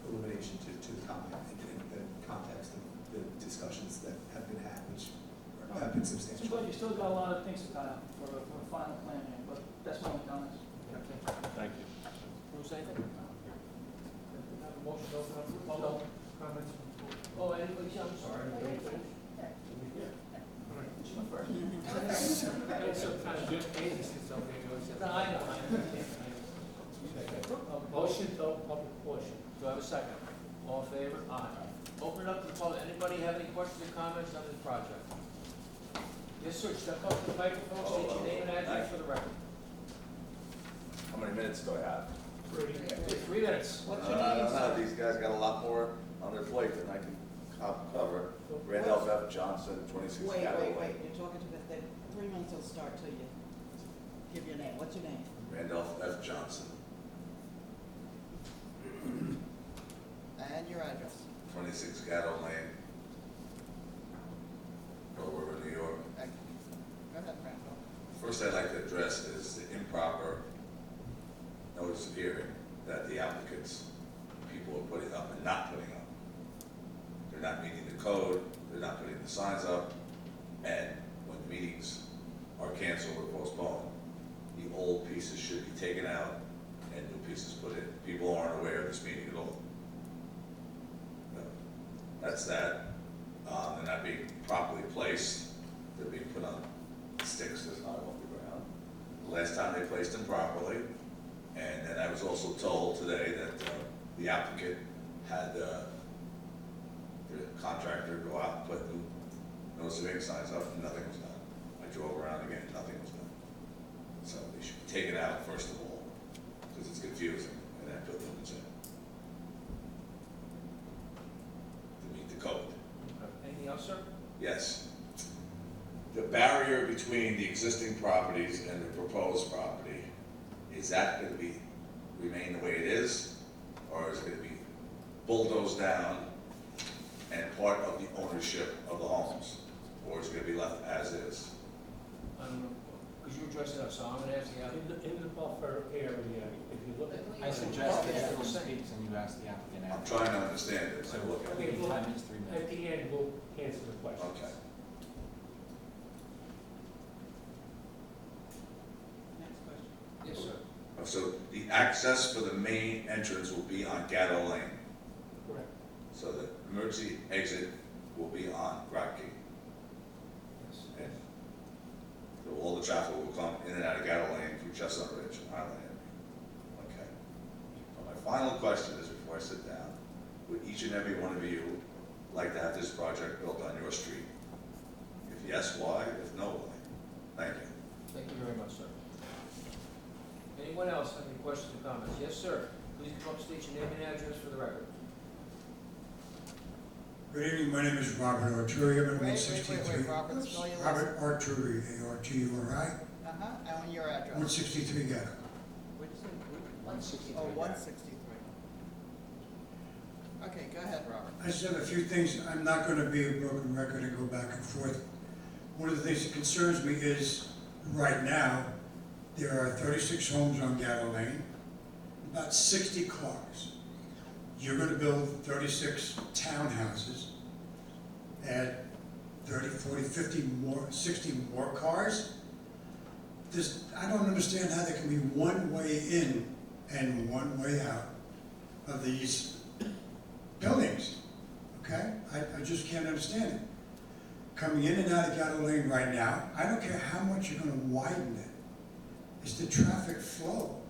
illumination to the comment and the context of the discussions that have been had, which have been substantial. But you still got a lot of things to tie up for a final plan here, but that's my only comments. Thank you. Bruce, anything? Have a motion to open up for public comments. Oh, anybody, I'm sorry. She went first. No, I know. Motion to open public portion. Do I have a second? All in favor? Aye. Open it up to the public. Anybody have any questions or comments on this project? Yes, sir. Step up to the microphone, state your name and address for the record. How many minutes do I have? 3 minutes. What's your I name, don't know, sir? these guys got a lot more on their plate than I can cover. Randolph F. Johnson, 26 Wait, Cattle wait, Lane. wait, you're talking to the 3 minutes will start till you give your name. What's your name? Randolph F. Johnson, And your address? 26 Cattle Lane, Pearl River, New York. Thank you. Go ahead, Randall. First I'd like to address is the improper notice of hearing that the applicants, people are putting up and not putting up. They're not meeting the code, they're not putting the signs up, and when the meetings are canceled or postponed, the old pieces should be taken out and new pieces put in. People aren't aware of this meeting at all. No. That's that. They're not being properly placed. They're being put on sticks that's not above the ground. The last time they placed them properly, and then I was also told today that the applicant had the contractor go out and put new notice of hearing signs up, and nothing was done. I drove around again, nothing was done. So they should be taken out first of all, because it's confusing, and then put new ones in. To meet the code. Anything else, sir? Yes. The barrier between the existing properties and the proposed property, is that going to remain the way it is? Or is it going to be bulldozed down and part of the ownership of the homes? Or is it going to be left as is? Could you address that, so I'm gonna ask the applicant. In the buffer area, if you look at. I suggest that Yeah. everyone speaks and you ask the applicant I'm after. trying to understand it. So, I look at Okay, it. well, 5 minutes, 3 minutes. At the end, we'll answer the questions. Okay. Next question. Yes, sir. So the access for the main entrance will be on Gatto Lane. Correct. So the emergency exit will be on Rocky. Yes. And so all the traffic will come in and out of Gatto Lane through Chestnut Ridge and Highland Avenue. Okay. Well, my final question is, before I sit down, would each and every one of you like to have this project built on your street? If yes, why? If no, why? Thank you. Thank you very much, sir. Anyone else have any questions or comments? Yes, sir. Please come up, state your name and address for the record. Good evening, my name is Robert Arturi, I'm at Wait, 163. Robert, spell your last. Robert Arturi, A-R-T-U-R-I, And your address? 163 Ghetto. What'd you say? 163. Oh, 163. Okay, go ahead, Robert. I just have a few things, I'm not gonna be a broken record and go back and forth. One of the things that concerns me is, right now, there are 36 homes on Gatto Lane, about 60 cars. You're gonna build 36 townhouses, add 30, 40, 50 more, 60 more cars? I don't understand how there can be one way in and one way out of these buildings, okay? I just can't understand it. Coming in and out of Gatto Lane right now, I don't care how much you're gonna widen it, it's the traffic flow.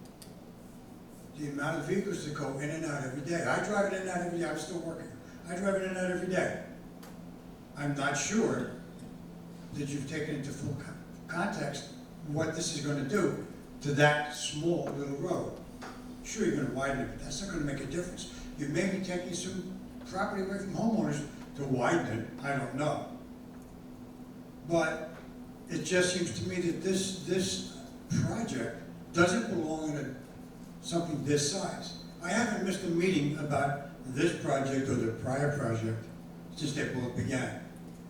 the amount of vehicles that go in and out every day. I drive in and out every day, I'm still working. I drive in and out every day. I'm not sure that you've taken into full context what this is gonna do to that small little road. Sure, you're gonna widen it, but that's not gonna make a difference. You may be taking some property away from homeowners to widen it, I don't know. But it just seems to me that this project doesn't belong in something this size. I haven't missed a meeting about this project or the prior project since they both began.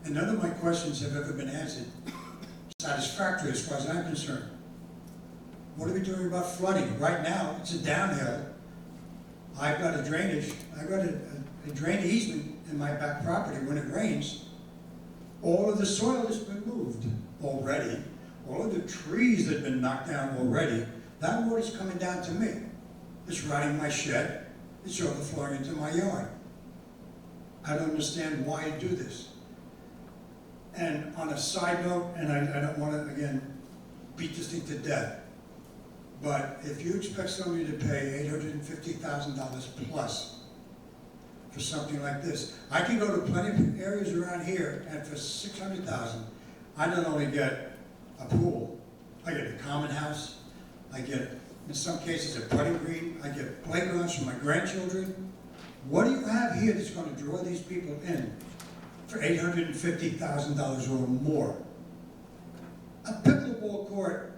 And none of my questions have ever been answered satisfactorily as far as I'm concerned. What are we doing about flooding? Right now, it's a downhill. I've got a drainage, I've got a drain easement in my back property. When it rains, all of the soil has been moved already. All of the trees that have been knocked down already, that water's coming down to me. It's rotting my shed, it's overflowing into my yard. I don't understand why you do this. And on a side note, and I don't want to, again, beat this thing to death, but if you expect somebody to pay $850,000 plus for something like this, I can go to plenty of areas around here, and for $600,000, I not only get a pool, I get a common house, I get, in some cases, a putting green, I get playgrounds for my grandchildren. What do you have here that's going to draw these people in for $850,000 or more? A pickleball court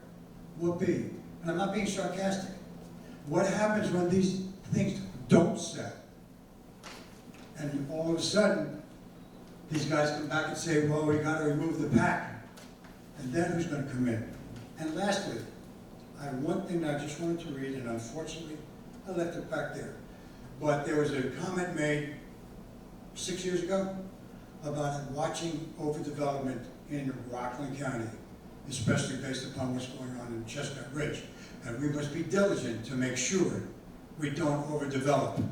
will be, and I'm not being sarcastic. What happens when these things don't sell? And all of a sudden, these guys come back and say, well, we got to remove the pack. And then who's going to come in? And lastly, I have one thing I just wanted to read, and unfortunately, I left it back there. But there was a comment made 6 years ago about watching overdevelopment in Rockland County, especially based upon what's going on in Chestnut Ridge. And we must be diligent to make sure we don't overdevelop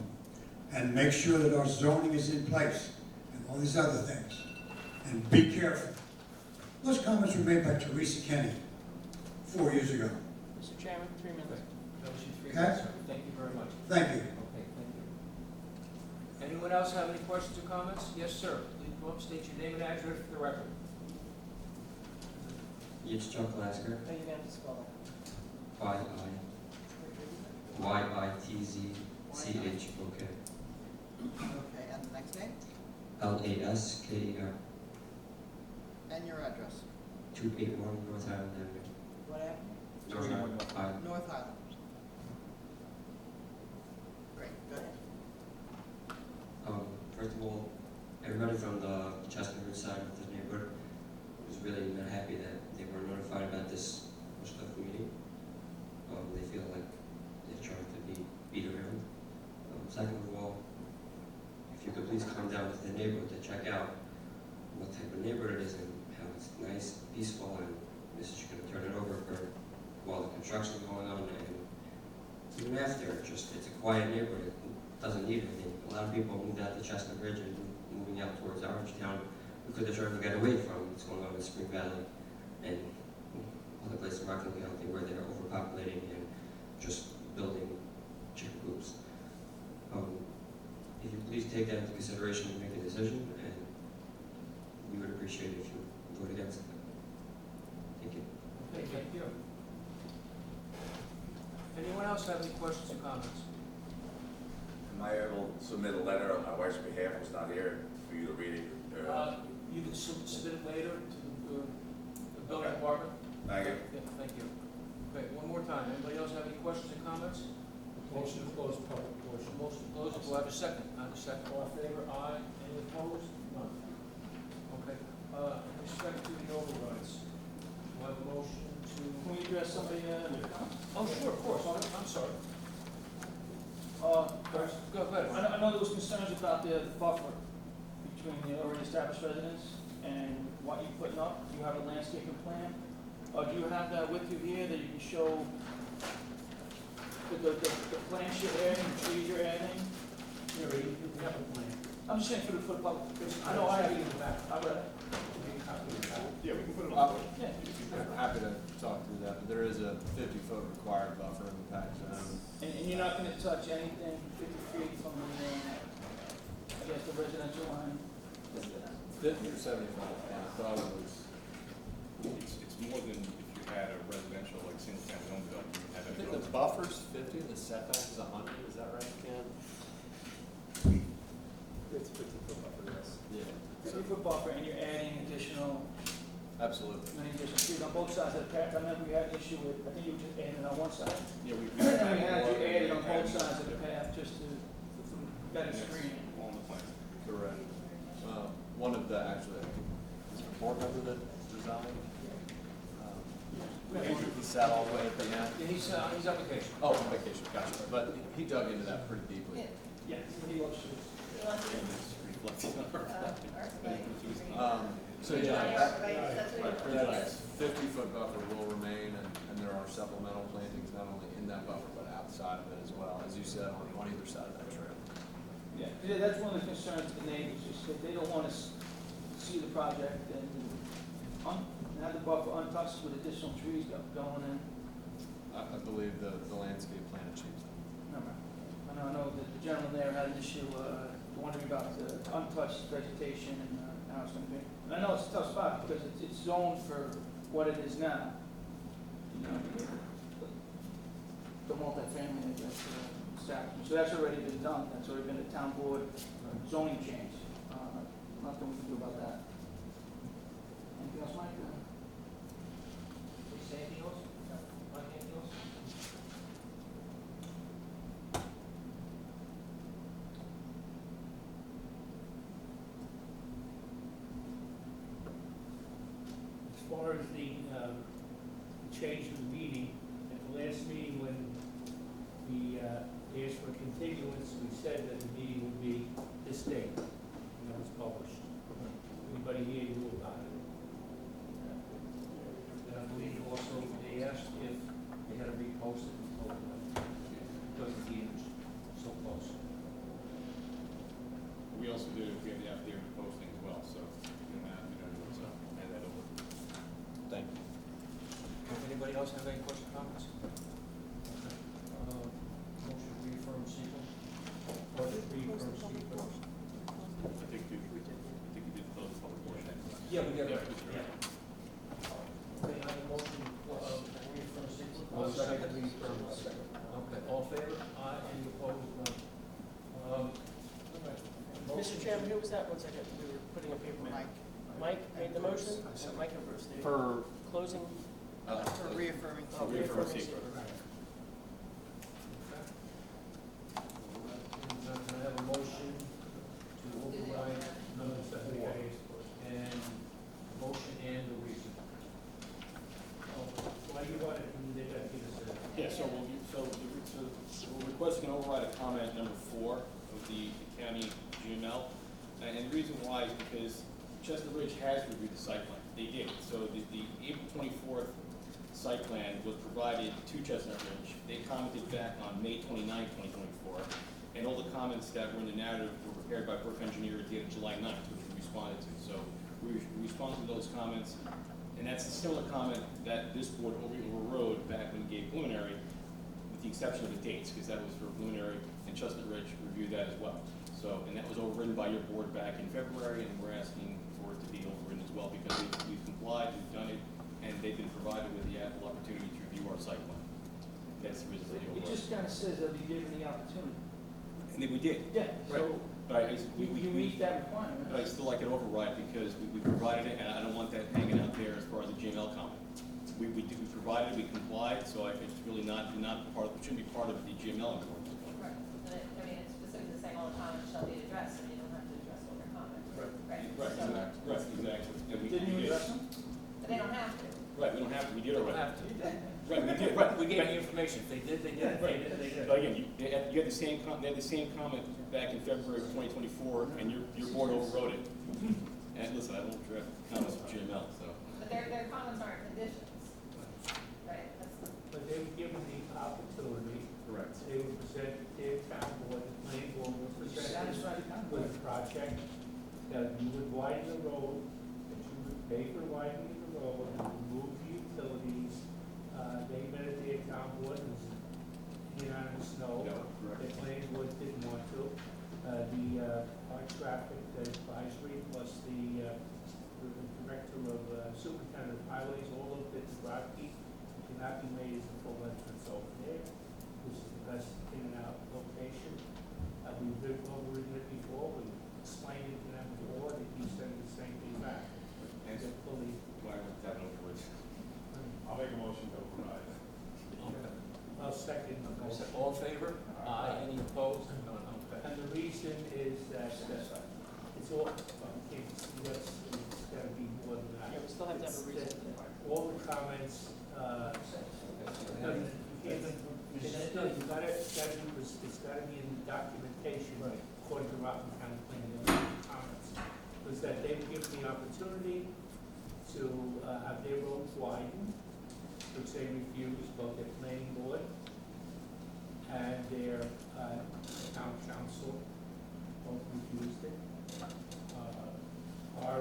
and make sure that our zoning is in place and all these other things. And be careful. Those comments were made by Teresa Kenny 4 years ago. Mr. Chairman, 3 minutes. That was your 3 Okay. minutes, sir. Thank you very much. Thank you. Okay, thank you. Anyone else have any questions or comments? Yes, sir. Please come up, state your name and address for the record. It's Chuck Lasker, Are you going to spell that? YITZCHOK, Okay, and the next name? LASKER, And your address? 281 North Island Avenue. What avenue? North Island. North Island. Great, go ahead. First of all, everybody from the Chestnut Ridge side of the neighborhood was really not happy that they were notified about this stuff meeting. They feel like they're trying to be beat around. Second of all, if you could please come down to the neighborhood to check out what type of neighborhood it is and how it's nice, peaceful, and this is going to turn it over for while the construction's going on, and even after, it's a quiet neighborhood. It doesn't need anything. A lot of people moved out to Chestnut Ridge and moving out towards Orangetown because they're trying to get away from what's going on in Spring Valley and other places in Rockland County where they're overpopulating and just building chicken coops. If you please take that into consideration and make a decision, and we would appreciate it if you vote against it. Thank you. Okay, thank you. Anyone else have any questions or comments? Am I able to submit a letter on my wife's behalf who's not here for you to read it? You can submit it later to the building department. Thank you. Yeah, thank you. Okay, one more time. Anybody else have any questions or comments? Motion to close public portion. Motion to close. Do I have a second? I have a second. All in favor? Aye. Any opposed? None. Okay. In respect to the overrides, do I have a motion to? Can we address somebody, Oh, sure, of course. I'm sorry. First, Go ahead. I know there was concerns about the buffer between the already established residents and what you're putting up. Do you have a landscaping plan? Or do you have that with you here that you can show the plants you're adding, the trees you're adding? Here, you have a plan. I'm just saying for the public. It's- I know I have it's it. in the back. I read it. Yeah, we can put it Uh, on. I'm happy to talk through that, but there is a 50-foot required buffer in the pack zone. And you're not gonna touch anything 50 feet from the, I guess, the residential line? 50 or 75, I thought it was. It's more than if you had a residential, like single-family home building, you have I a think the buffer's 50 and the setback is 100, is that right, Ken? It's 50-foot buffer, yes. Yeah. 50-foot buffer, and you're adding additional, Absolutely. many additional trees on both sides of the path. I remember we had an issue with, I think you just added on one side. Yeah, we. And we had you added on both sides of the path just to, for some better screening. On the plan. Correct. One of the, actually, I think, is the board member that designed? He sat all the way at the end? Yeah, he's on vacation. Oh, on vacation, gotcha. But he dug into that pretty deeply. Yes, he looks to. So yeah, that 50-foot buffer will remain, and there are supplemental plantings not only in that buffer, but outside of it as well, as you said, on either side of that trail. Yeah, that's one of the concerns of the neighbors, is that they don't want to see the project and have the buffer untouched with additional trees going in. I believe the landscape plan achieves that. I know that the gentleman there had an issue, wondering about the untouched vegetation and how it's gonna be. And I know it's a tough spot because it's zoned for what it is now. You know, the multifamily, I guess, establishment. So that's already been done. That's already been a town board zoning change. Nothing we can do about that. Anything else, Mike? Say anything else? No. Mike, anything else? As far as the change of the meeting, at the last meeting when we asked for continuance, we said that the meeting would be this date, and that was published. Anybody here knew about it? And I believe also they asked if they had to repost it and told them because the meeting was so close. We also do, we have the affidavit posting as well, so, you know, so, add that over. Thank you. Does anybody else have any questions, comments? Motion to reaffirm sequel? Or to reaffirm sequel? I think we did close the public portion. Yeah, we got it. Yeah. Okay, I have a motion to reaffirm sequel. Second to reaffirm. Okay, all in favor? Aye, any opposed? None. Mr. Chairman, who was that? One second, we were putting a paper. Mike made the motion? Mike and Bruce. For Closing? For reaffirming. Oh, reaffirming secret. Can I have a motion to override number 4 and motion and the reason? Why you want it, they gotta give us a. Yeah, so we're requesting an override of comment number 4 of the county GML. And the reason why is because Chestnut Ridge has reviewed the site plan. They did. So the April 24th site plan was provided to Chestnut Ridge. They commented back on May 29, 2024. And all the comments that were in the narrative were prepared by Burke Engineer dated July 9th, which we responded to. So we responded to those comments. And that's a similar comment that this board overrode back when it gave preliminary, with the exception of the dates, because that was for preliminary, and Chestnut Ridge reviewed that as well. So, and that was overridden by your board back in February, and we're asking for it to be overridden as well, because we've complied, we've done it, and they've been provided with the ample opportunity to review our site plan. That's the reason for the It override. just kind of says they'll be given the opportunity. And then we did. Yeah, Right. so But you meet that requirement. But I still like an override because we provided it, and I don't want that hanging out there as far as the GML comment. We provided it, we complied, so it's really not part of, it shouldn't be part of the GML anymore at this point. Right, and I mean, it's specifically saying all the comments shall be addressed, and you don't have to address all their comments. Right. Right. Right, So- exactly. And we Didn't you did. address them? But they don't have to. Right, we don't have to, we did already. Have to. Right, we did, right. We gave the information. If they did, they did. If they didn't, they did. But again, you had the same, they had the same comment back in February of 2024, and your board overrode it. And listen, I don't draft comments from GML, so. But their comments aren't conditions. Right, that's, But they were given the opportunity. Correct. They would present their town board, the planning board would present Satisfy the town board. with the project, that you would widen the road, that you would pay for the widening of the road, remove the utilities. They met at their town board, it was unanimous no. The planning board didn't want to. Our traffic advisory plus the director of superintendent of highways, all of it, Rocky, cannot be made as a full entrance over there. This is the best in and out location. We've been over it before, we explained it to them before, they keep sending the same thing back. And they're fully. I'll make a motion to override. I'll second the motion. All in favor? Aye. Any opposed? None, okay. And the reason is that it's all, it's gotta be more than that. Yeah, we still have to have a reason. All the comments, it's gotta be in the documentation, according to Rockland County Planning and Zoning comments, was that they were given the opportunity to have their roads widened, which they refused, both their planning board and their town council both refused it. Our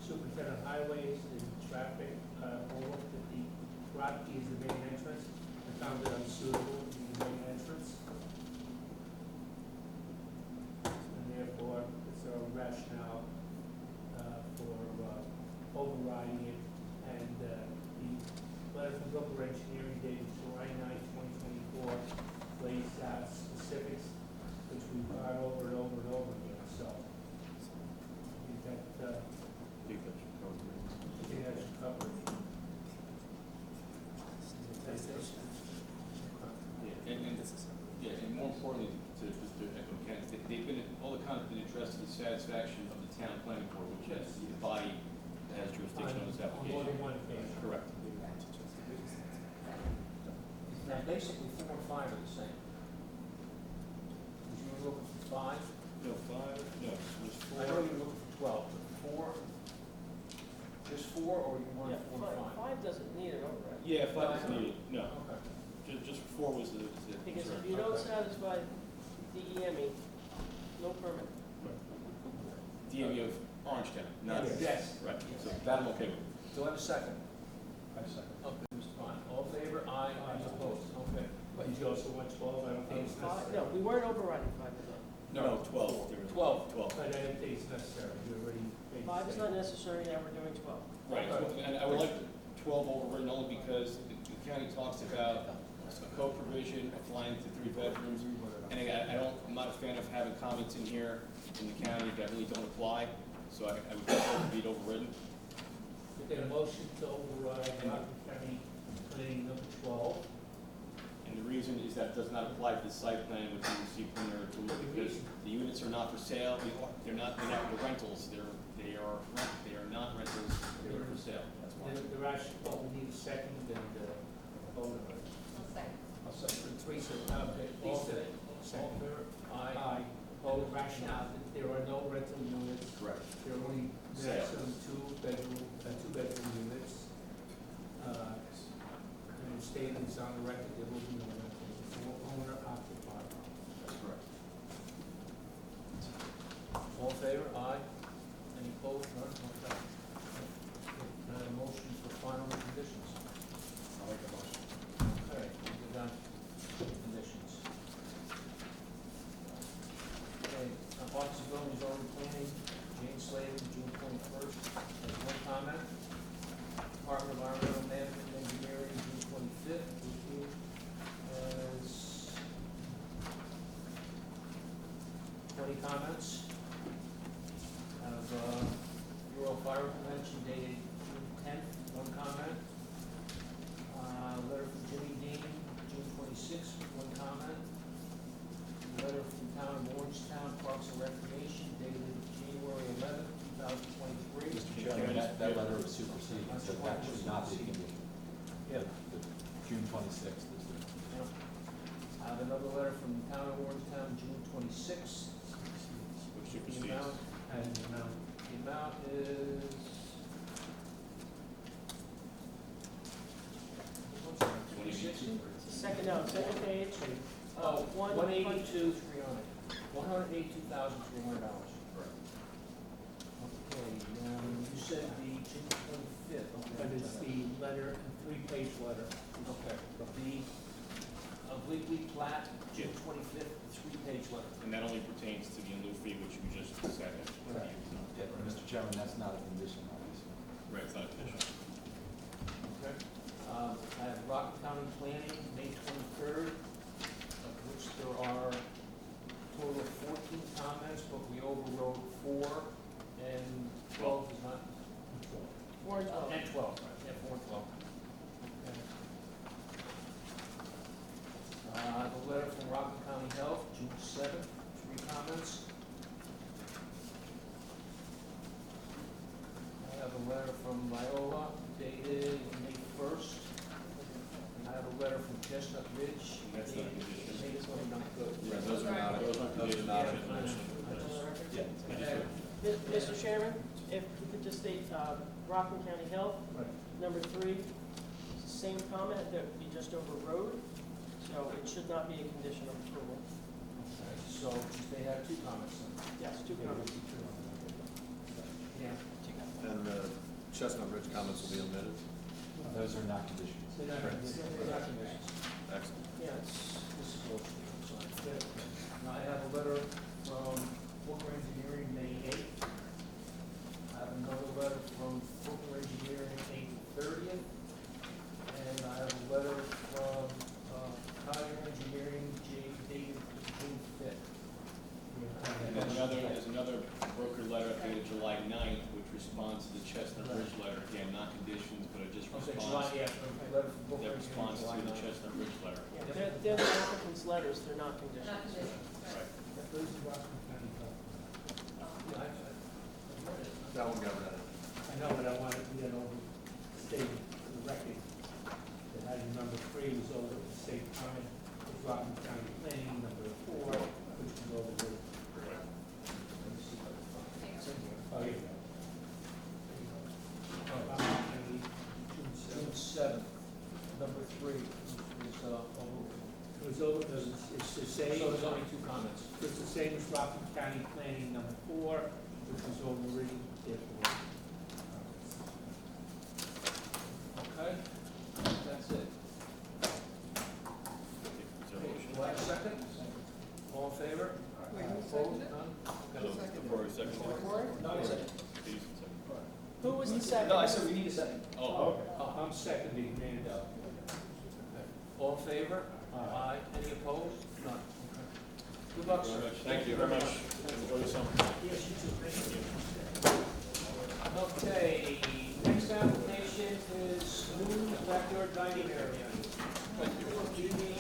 superintendent of highways and traffic all looked at the Rocky as the main entrance and found it unsuitable to be the main entrance. And therefore, it's a rationale for overriding it. And the letter from Dover Engineering dated July 9, 2024 lays out specifics which we've gone over and over and over again. So I think that should cover it. And more importantly, to echo Ken, they've been, all the comments have been addressed to the satisfaction of the town planning board, which is the body that has jurisdiction on this On more than application. one occasion. Correct. Now, basically, 4 and 5 are the same. Was you looking for 5? No, 5, no, it was 4. I know you were looking for 12, but 4, just 4, or you wanted 4 and 5? Five doesn't need an override. Yeah, 5 is needed, no. Okay. Just 4 was the Because concern. if you don't satisfy DEME, no permit. DME of Orangetown, not. Yes. Right, so that I'm okay with. Do I have a second? I second. Okay, Mr. Vaughn. All in favor? Aye. Any opposed? Okay. But you also want 12, I don't think it's necessary. No, we weren't overriding 5 is not. No, 12. There was 12. 12. But I don't think it's necessary, you already made the 5 is not statement. necessary, now we're doing 12. Right, and I would like 12 overridden only because the county talks about a code provision applying to 3 bedrooms. And I'm not a fan of having comments in here in the county that really don't apply, so I would prefer to be overridden. We get a motion to override Rockland County Planning number 12. And the reason is that it does not apply to the site plan, which you see preliminary approval, because the units are not for sale, they're not the rentals, they are not rentals, they are for sale, that's why. The rationale, we need a second and vote on it. One second. I'll second. Teresa, Okay, please all say. in favor? Aye. Vote rationale that there are no rental units. Correct. There are only Sale. maximum two-bedroom units. And the statement is on the record, there will be no rentals, it's all owner occupied. That's correct. All in favor? Aye. Any opposed? None? Okay. Can I have a motion for final conditions? I'll make a motion. Okay, we'll go down to conditions. Okay, Parks and Buildings Zoning Planning, Jane Slater, June 21st, has 1 comment. Department of Environmental Management and Engineering, June 25th, Bruce has 20 comments. Have Bureau of Fire Prevention dated June 10th, 1 comment. Letter from Jimmy Dean, June 26th, 1 comment. Letter from Town of Orangetown Parks and Recreation dated January 11th, 2023. Mr. Chairman, that letter is superseded, so that should not be a condition. Yeah. The June 26th is the. I have another letter from the Town of Orangetown, June 26th. Which The supersedes. amount, and the amount is. What's that, 360? Second page. Oh, 182. 182,300. $182,300. Correct. Okay, you said the June 25th. But it's the letter, a three-page letter. Okay, the obliquely plat, June 25th, three-page letter. And that only pertains to the in lieu fee, which we just said. Correct. Yeah, Mr. Chairman, that's not a condition, obviously. Right, it's not a condition. Okay. I have Rockland County Planning, May 23rd, of which there are a total of 14 comments, but we overrode 4, and 12 is not. 4 and 12. And 12, right, yeah, 4 and 12. Okay. The letter from Rockland County Health, June 7th, 3 comments. I have a letter from Viola dated May 1st. And I have a letter from Chestnut Ridge That's not a dated condition. May 29th. Right, those are not, those are not a condition. Yeah. Mr. Chairman, if you could just state, Rockland County Health, Right. number 3, same comment that we just overrode, so it should not be a condition of approval. Okay, so they have 2 comments then. Yes, 2 comments. Yeah. And the Chestnut Ridge comments will be omitted? Those are not conditions. They're not conditions. Excellent. Yeah, it's, This is what I'm sorry. And I have a letter from Booker Engineering, May 8th. I have another letter from Booker Engineering, April 30th. And I have a letter from Collier Engineering, dated June 5th. And then there's another broker letter dated July 9th, which responds to the Chestnut Ridge letter, again, not conditions, but it just Okay, responds, July, yeah, a letter from Booker that Engineering, responds July to the 9th. Chestnut Ridge letter. yeah, they're the applicant's letters, they're not conditions. Not conditions, right. Yeah, those are Rockland County Health. Yeah, I read it. That one got read. I know, but I wanted to get over, state for the record, that item number 3 was over the state comment, with Rockland County Planning, number 4, which was over the. Let me see if I can find it. It's in here. Oh, here you go. June 7th, number 3 is overruled. It was over, it's the same. So there's only 2 comments. It's the same as Rockland County Planning, number 4, which was overridden, therefore. Okay, that's it. Is there a motion? Do I have a second? All in favor? Wait, who Opposed? seconded it? None? So, Okay. Cory seconded. No, I second. Steve seconded. Who was the second? No, I said we need a second. Oh, I'm seconding, and, All in favor? Aye. Any opposed? None. Okay. Good luck, sir. thank you very much. Enjoy your summer. Yes, you too. Thank you. Okay, next application is new backyard dining area. GB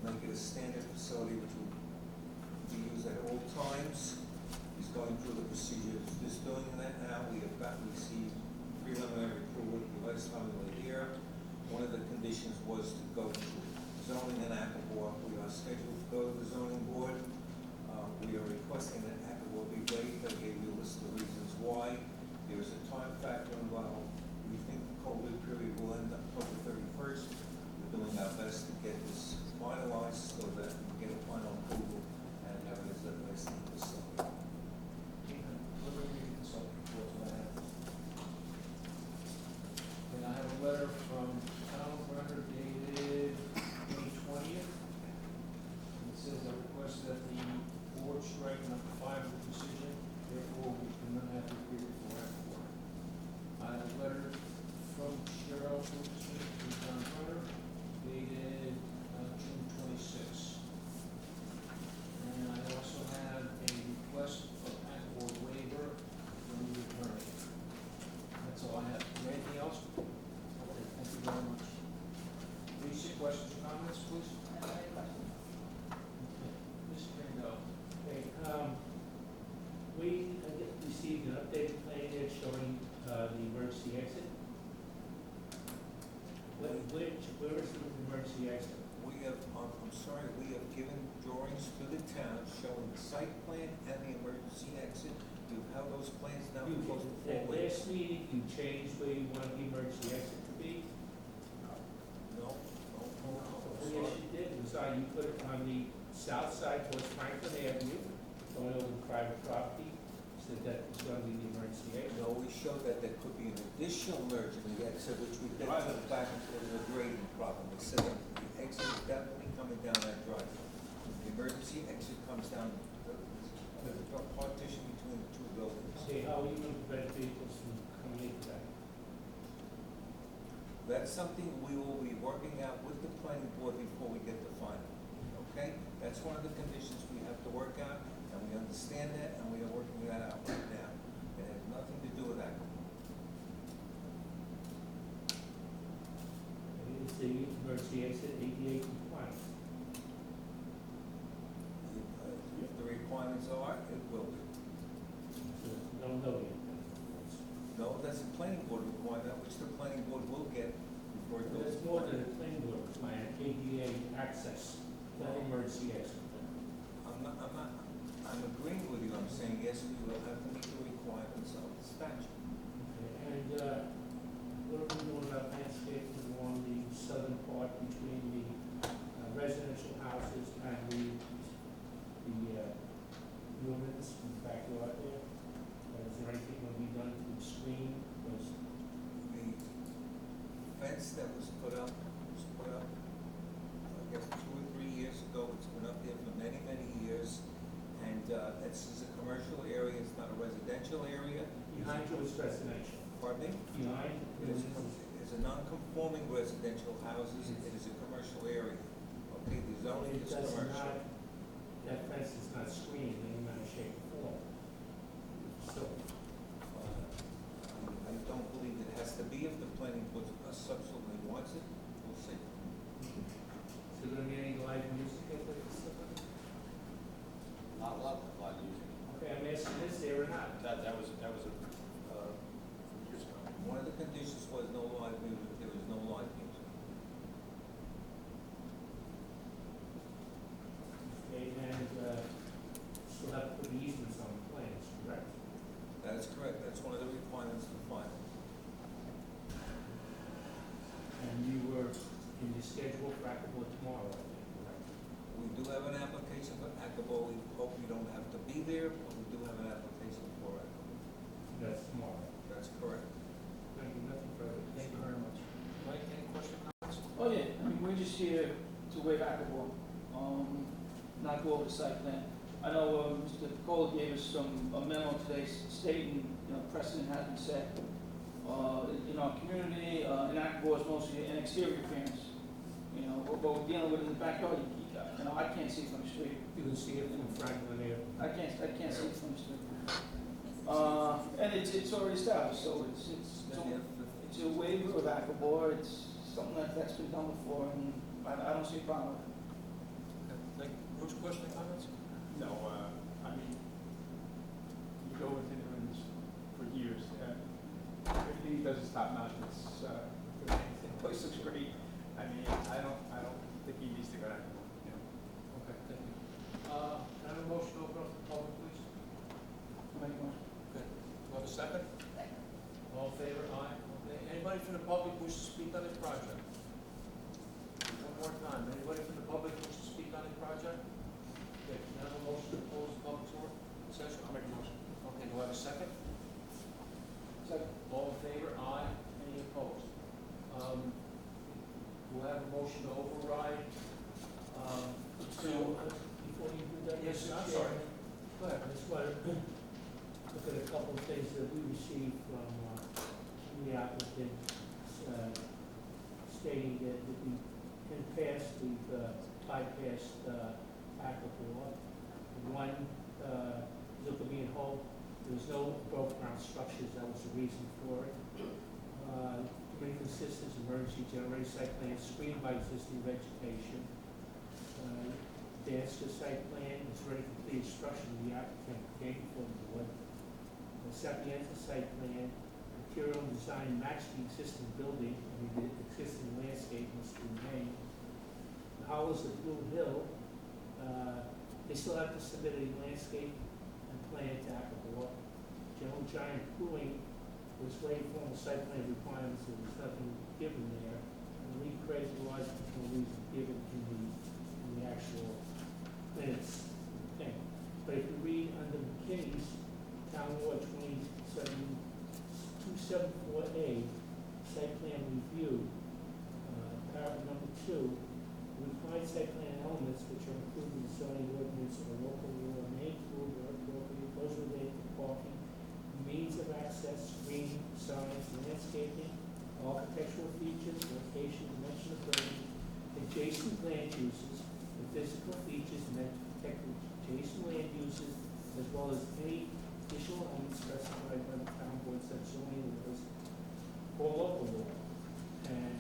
make it a standard facility which will be used at all times. He's going through the procedure, just doing that now. We have received preliminary approval the last time we were here. One of the conditions was to go to zoning and Akabor. We are scheduled to go to the zoning board. We are requesting that Akabor be waived. I gave you a list of the reasons why. There is a time factor involved. We think the COVID period will end October 31st. We're doing our best to get this finalized so that we get a final approval and have it as a nice facility. And I have a letter from town runner dated May 20th. It says, I request that the board strike number 5 of the decision, therefore we cannot have the agreement for Akabor. I have a letter from Cheryl Smith to town runner dated June 26th. And I also have a request of Akabor waiver from the attorney. That's all I have. Is there anything else? Okay, thank you very much. Lisa, questions or comments, please? I don't have any questions. Mr. Randall. Okay, we received an updated plan here showing the emergency exit. Where is the emergency exit? We have, I'm sorry, we have given drawings to the town showing the site plan and the emergency exit. You've held those plans now for close to 4 At weeks. last meeting, you changed where you want the emergency exit to be. No. Oh, yes, you did. It was you put it on the south side towards Franklin Avenue, going over the private property, said that was going to be the emergency exit. No, we showed that there could be an additional emergency exit, which we then took back and put in a grading problem. We said that the exit is definitely coming down that driveway. The emergency exit comes down the partition between the two buildings. Okay, how are you going to prevent vehicles from coming into that? That's something we will be working out with the planning board before we get the final, okay? That's one of the conditions we have to work out, and we understand that, and we are working that out right now. It has nothing to do with that. Is the emergency exit ADA compliant? If the requirements are, it will be. So you don't know yet. No, that's a planning board requirement, which the planning board will get before it goes. There's more than a planning board requirement, ADA access, not emergency exit. I'm agreeing with you. I'm saying, yes, we will have to meet the requirements of the statute. Okay, and what are we doing about landscaping along the southern part between the residential houses and the units in the backyard there? Is there anything going to be done to screen those? The fence that was put up, I guess, 2 or 3 years ago. It's been up there for many, many years. And this is a commercial area, it's not a residential area. Behind you is residential. Pardon me? Behind It is a non-conforming residential houses, it is a commercial area. Okay, the zoning It is does commercial. not, that fence is not screened in any manner, shape, or form. So, I don't believe it has to be. If the planning board subsequently wants it, we'll see. is there going to be any live music at the facility? Not a lot of live music. Okay, I'm asking this there or not. That was a, years ago. One of the conditions was no live music, there was no live music. Okay, and still have to put the easements on the plans, correct? That is correct, that's one of the requirements for final. And you were in the schedule for Akabor tomorrow, I think, correct? We do have an application for Akabo, we hope you don't have to be there, but we do have an application for Akabo. That's tomorrow. That's correct. Thank you, nothing further. Thank you very much. Mike, any questions or comments? Oh, yeah, I mean, we're just here to waive Akabor, not go over the site plan. I know, Mr. Cole gave us a memo today stating, precedent has been set. In our community, in Akabor is mostly an exterior appearance. What we're dealing with in the backyard, I can't see from the street. You can see it from Franklin there. I can't see it from the street. And it's already established, so it's a waiver of Akabor, it's something that's been done before, and I don't see a problem with it. Thank you. Bruce, question or comments? No, I mean, go with him for years. Everything he does is top notch. It's, the place looks great. I mean, I don't think he needs to go down. You know. Okay, thank you. Can I have a motion to open up the public, please? Make a motion. Okay. Do I have a second? Second. All in favor? Aye. Okay. Anybody from the public wish to speak on this project? One more time. Anybody from the public wish to speak on this project? Okay, can I have a motion to close the public session? I'll make a motion. Okay, do I have a second? Second. All in favor? Aye. Any opposed? Do I have a motion to override, Before you do that, yes, Mr. I'm Chairman, sorry. Go ahead. I just want to look at a couple of things that we received from the applicant, stating that in the past, we've bypassed applicable law. One, look at me and Hope, there was no above ground structures, that was the reason for it. Sprinkler systems, emergency generator site plan screened by existing vegetation. Advanced to site plan, is ready for complete instruction of the applicant came for the board. Supplemental site plan, material and design match the existing building, and the existing landscape must remain. The hollows of Blue Hill, they still have to submit a landscape and plan to applicable. General Giant Cooling was waived formal site plan requirements, there was nothing given there. And Lee Craig was no reason given in the actual minutes thing. But if you read under McKinney's Town Law 274A, site plan review, paragraph number 2, required site plan elements which are included in the zoning ordinance or local law may include or appropriate those related to parking, means of access, screening, signs, landscaping, architectural features, location, dimension of building, adjacent land uses, and physical features meant to protect adjacent land uses, as well as any additional elements specified by the town board such zoning laws or local law. And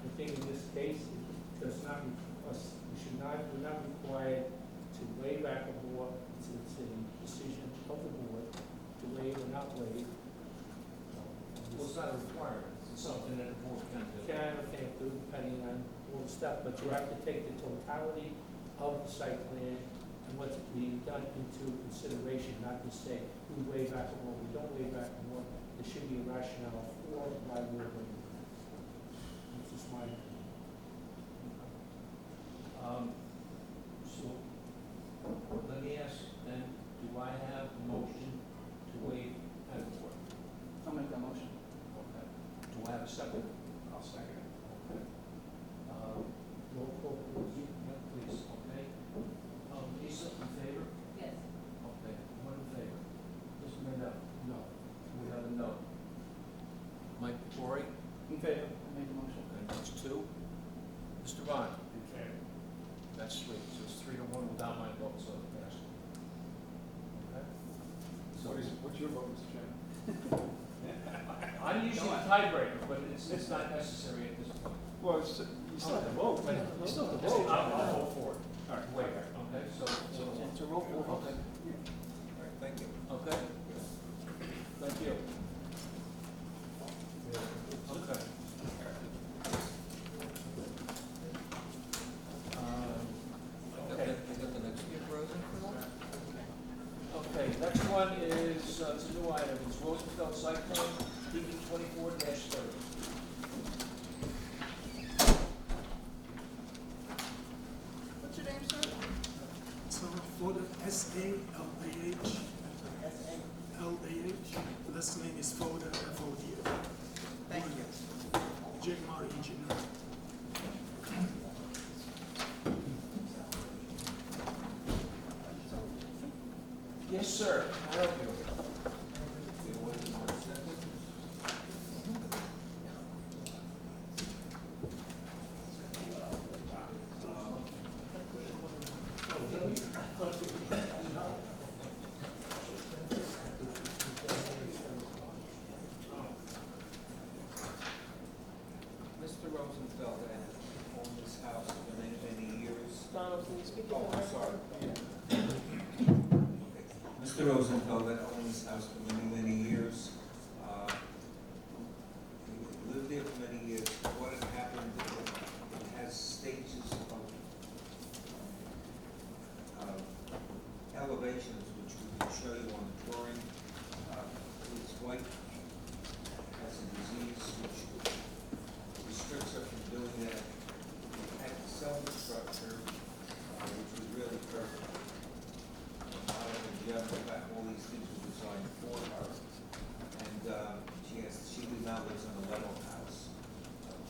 I think in this case, it does not, we're not required to waive applicable law. It's a decision of the board to waive or not waive. Well, it's not a requirement, it's something that the board can do. Can or can't do, depending on all the stuff, but you have to take the totality of the site plan and what's being done into consideration, not to say we waive applicable, we don't waive applicable. There should be a rationale for why we're waiving. That's just my opinion. So, let me ask then, do I have a motion to waive applicable? I'll make that motion. Okay. Do I have a second? I'll second it. Okay. Roll call, please. Yeah, please, okay. Lisa, in favor? Yes. Okay, one in favor. Mr. Mandel? No. We have a no. Mike Corey? In favor. I make the motion. Okay, that's 2. Mr. Vaughn? In favor. That's 3. So it's 3-1 without my vote, so it passed. Okay? So What's your vote, Mr. Chairman? I'm usually the tiebreaker, but it's not necessary at this point. Well, you still have to vote. You still have to vote. I'll vote for it. All right. Wait, okay, so. It's a roll call vote. Okay, All right, thank you. okay. Thank you. Okay. Okay. Okay, next one is, it's a new item, it's Rosenfeld site plan, DD 24-30. What's your name, sir? So for the S-A-L-A-H. S-A-L-A-H. Last name is Foda, F-O-D-A. Thank you. Jigmar Engineer. Yes, sir. Can I help you? Mr. Rosenfeld had owned this house for many, many years. Donald, can you speak to Oh, the I'm sorry. Mr. Rosenfeld had owned this nice house for many, many years. He lived there for many years. What had happened, it has stages of elevations, which we can show you on the drawing. His wife has a disease which restricts her from doing that. He had to sell the structure, which was really perfect. Jeff got all these things were designed for her, and she now lives in a level house.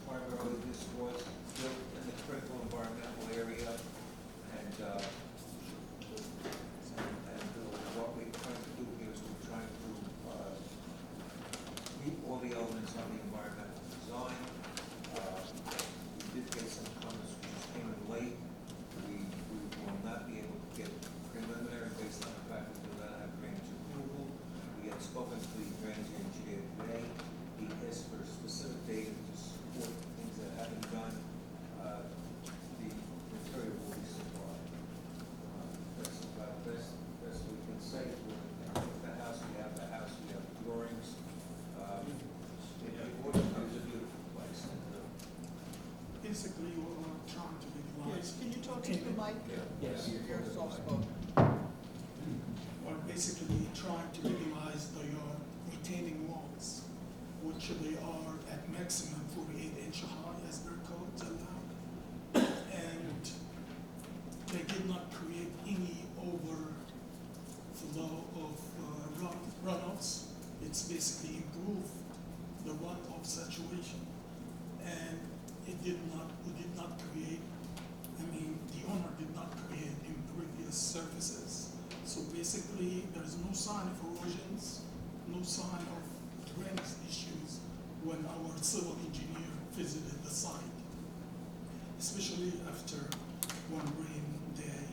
Primarily, this was built in the critical environmental area, and what we're trying to do here is we're trying to meet all the elements of the environmental design. We did get some comments which just came in late. We will not be able to get preliminary based on the fact that we do not have drainage approval. We had spoken to the drainage engineer today. He asked for specific data to support things that have been done. The material will be supplied. That's about best we can say. With the house, we have drawings. It's a beautiful place. Basically, we're trying to legalize. Yes, can you talk into the mic? Yes. You're soft spoken. We're basically trying to legalize the retaining walls, which they are at maximum 48-inch high as their codes allow. And they did not create any overflow of runoffs. It's basically improved the runoff situation. And we did not create, the owner did not create impervious surfaces. So basically, there's no sign of erosions, no sign of drainage issues when our civil engineer visited the site, especially after one rain day.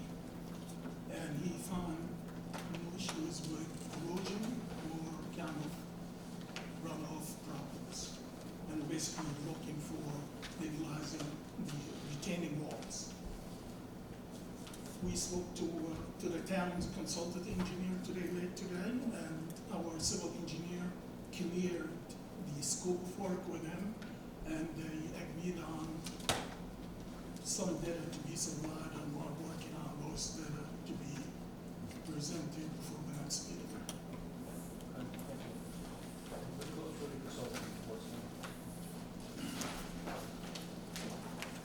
And he found no issues with erosion or kind of runoff problems. And basically looking for legalizing the retaining walls. We spoke to the town's consultant engineer late today, and our civil engineer cleared the scope of work with him, and they agreed on some data to be supplied, and we're working on those data to be presented before the next meeting. Let's go through the consulting reports now.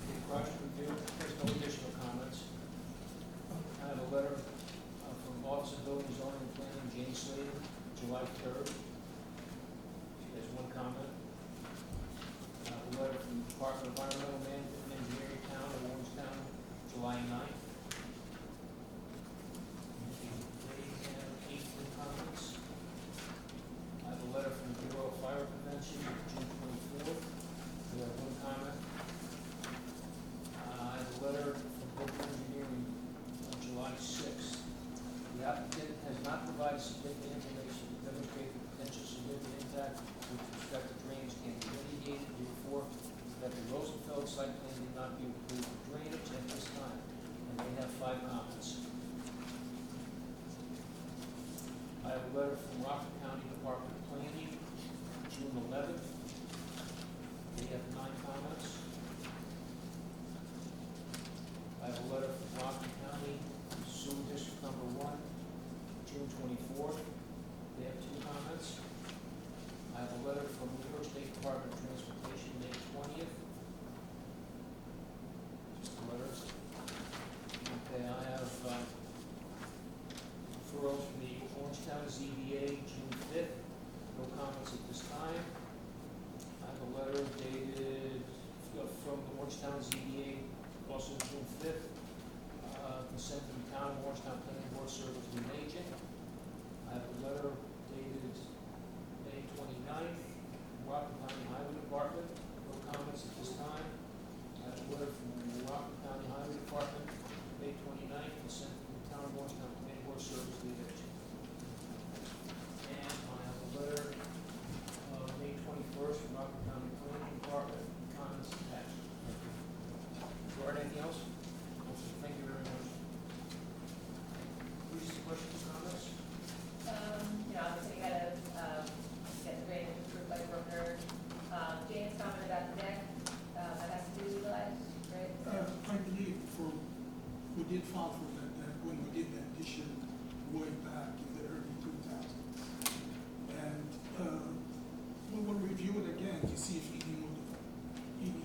The project review, there's no additional comments. I have a letter from Office of Building, Zoning and Planning, Jane Slater, July 3rd. She has one comment. A letter from Department of Environmental Management and Engineering, Town of Orangetown, July 9th. They have 18 comments. I have a letter from the Bureau of Fire Prevention, June 24th. We have one comment. I have a letter from Local Engineering, July 6th. The applicant has not provided significant information to demonstrate the potential significant impact with respect to drainage can be mitigated, therefore, that the Rosenfeld site plan did not be approved for drainage at this time, and they have 5 comments. I have a letter from Rockland County Department of Planning, June 11th. They have 9 comments. I have a letter from Rockland County Sewer District Number 1, June 24th. They have 2 comments. I have a letter from New York State Department of Transportation, May 20th. Just the letters. Okay, I have referrals from the Orangetown ZBA, June 5th. No comments at this time. I have a letter dated from the Orangetown ZBA, also June 5th. Consent from the Town of Orangetown Planning Board Service Lead Agent. I have a letter dated May 29th, Rockland County Highway Department. No comments at this time. I have a letter from the Rockland County Highway Department, May 29th, consent from the Town of Orangetown Planning Board Service Lead Agent. And I have a letter May 21st from Rockland County Planning Department, comments attached. Is there anything else? Thank you very much. Questions, comments? Yeah, I would say did file for that when we did the addition way back in the early 2000s. And we will review it again to see if any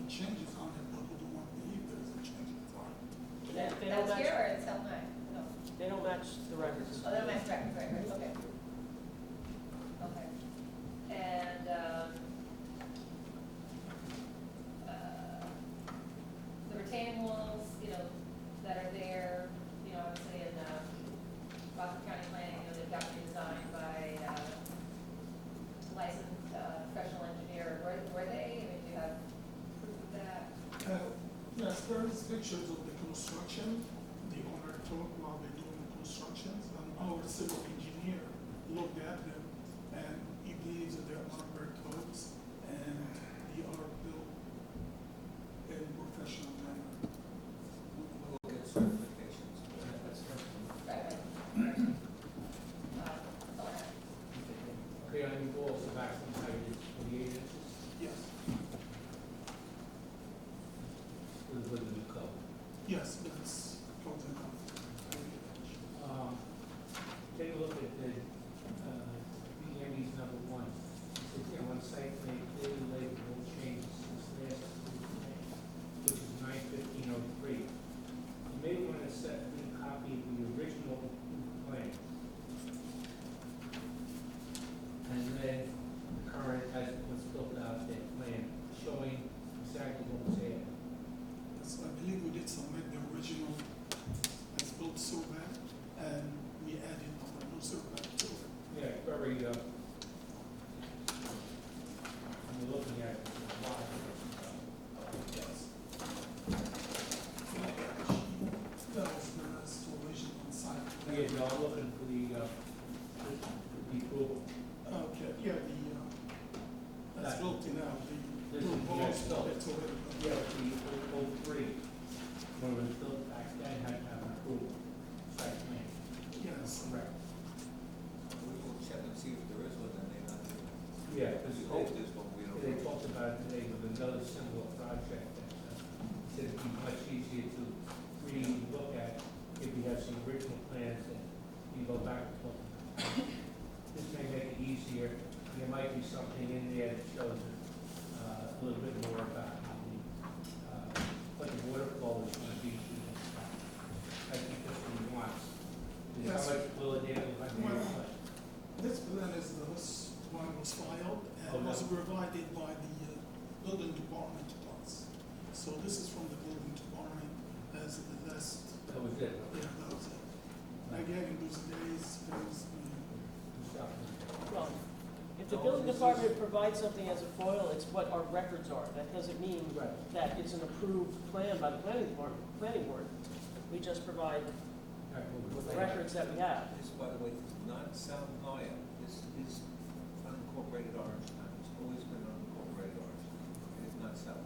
changes on it, but we don't want to believe there's a change in file. They don't That's here match, or it's held back? No. they don't match the records. Oh, that match records, right, okay. Okay. And, the retaining walls, that are there, obviously in, Rockland County Planning, they've got to be designed by, licensed, professional engineer. Were they? I mean, do you have proof of that? Yes, there is pictures of the construction, the owner took while they're doing the constructions, and our civil engineer looked at them, and he believes that they're arbor codes, and they are built in professional manner. We'll get certifications. Right. That's all I have. Okay, on your walls, the maximum height is 28 inches Yes, with the new code. yes, that's codes and codes. Take a look at the, BME's number one. It's there on site, they clearly labeled no changes since last approved plan, which is 9/15/03. You may want to set a copy of the original plan. And then the current, as what's built out there, plan, showing exactly what was there. Yes, I believe we did submit the original as built survey, and we added our new survey to it. Yeah, very, when you're looking at it, it's a lot. Yes. That was the installation on site. Yeah, y'all looking for the approval. Okay, yeah, that's That- built in now, This the is blue walls, just built. it's already built. Yeah, the 03, when it was built back then, had to have an approval, site plan. Yes. Correct. We will check and see if there is one, then they not. Yeah, because We hope there's one, we don't. they talked about it today with another similar project that said it'd be much easier to re-look at if we have some original plans that you go back and talk about. This may make it easier. There might be something in there that shows a little bit more about how what the water flow is going to be through this. I think that's what he wants. Is Yes. how much will it handle by the Well, this plan is, this one was filed Oh, and was no. provided by the building department to us. So this is from the building department as the last, That was it. yeah, that was it. Again, in those days, it was, Well, if the building department provides something as a foil, it's what our records are. That doesn't mean Right. that it's an approved plan by the planning department, planning board. We just provide the records that we have. This, by the way, is not South Maya. This is unincorporated Orangetown. It's always been unincorporated Orangetown. It is not South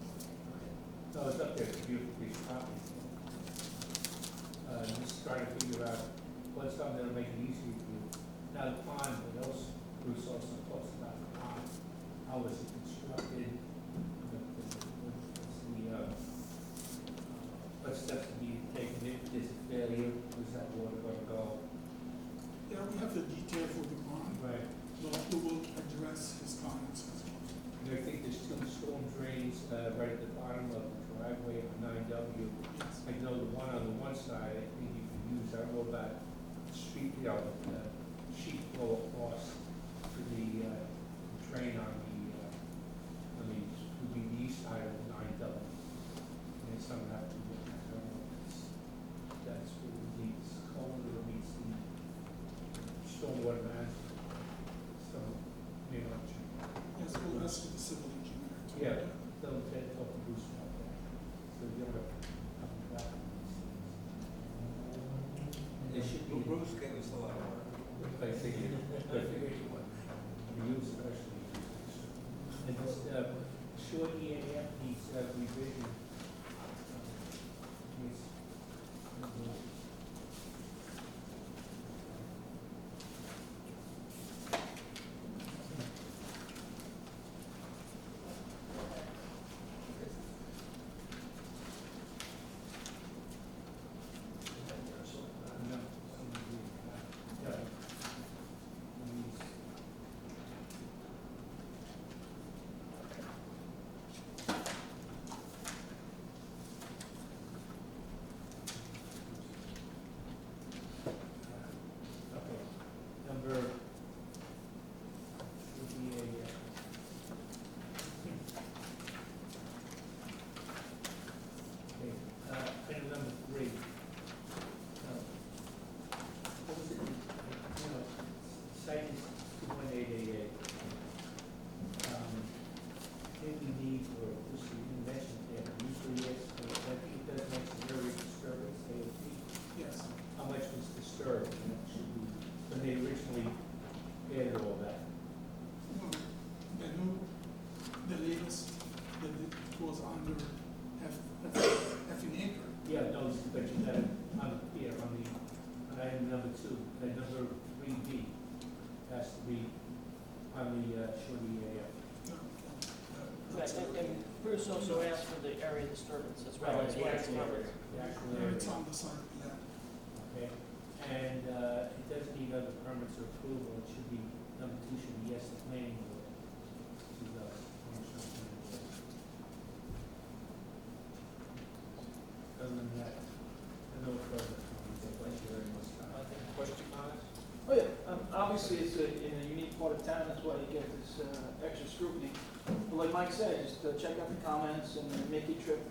Maya. No, it's up there, it's a beautiful piece of property. Just trying to figure out what's something that'll make it easier for you. Now, the pond, what else, Bruce also talks about the pond, how was it constructed? What steps to be taken, if there's a failure, where's that water gonna go? yeah, we have the detail for the bond, Right. but we will address his comments as well. And I think there's two storm drains, right at the bottom of the driveway on 9W. Yes. I know the one on the one side, I think you can use, I don't know about street, sheet flow across to the drain on the, would be the east side of 9W. And some have to look at, I don't know if that's what it meets code or meets the stormwater management. So, maybe I'll check. Yes, we'll ask the civil engineer. to- Yeah, they'll talk to Bruce about that. So you don't have to come back on these things. There should be. Well, Bruce gave us a lot of work. I figured one. You especially. And this, short E and F needs revision. for the EAF. Right, and Bruce also asked for the area disturbance as well, as well as The comments. actual Yeah, area. it's on the side, yeah. Okay, and it doesn't need other permits or approval, it should be, number two should be yes, the planning board. To the Orangetown planning board. Other than that, no further comments, thank you very much. Question, comments? Oh, yeah, obviously, it's in a unique part of town, that's why you get this extra scrutiny. But like Mike said, just check out the comments and make your trip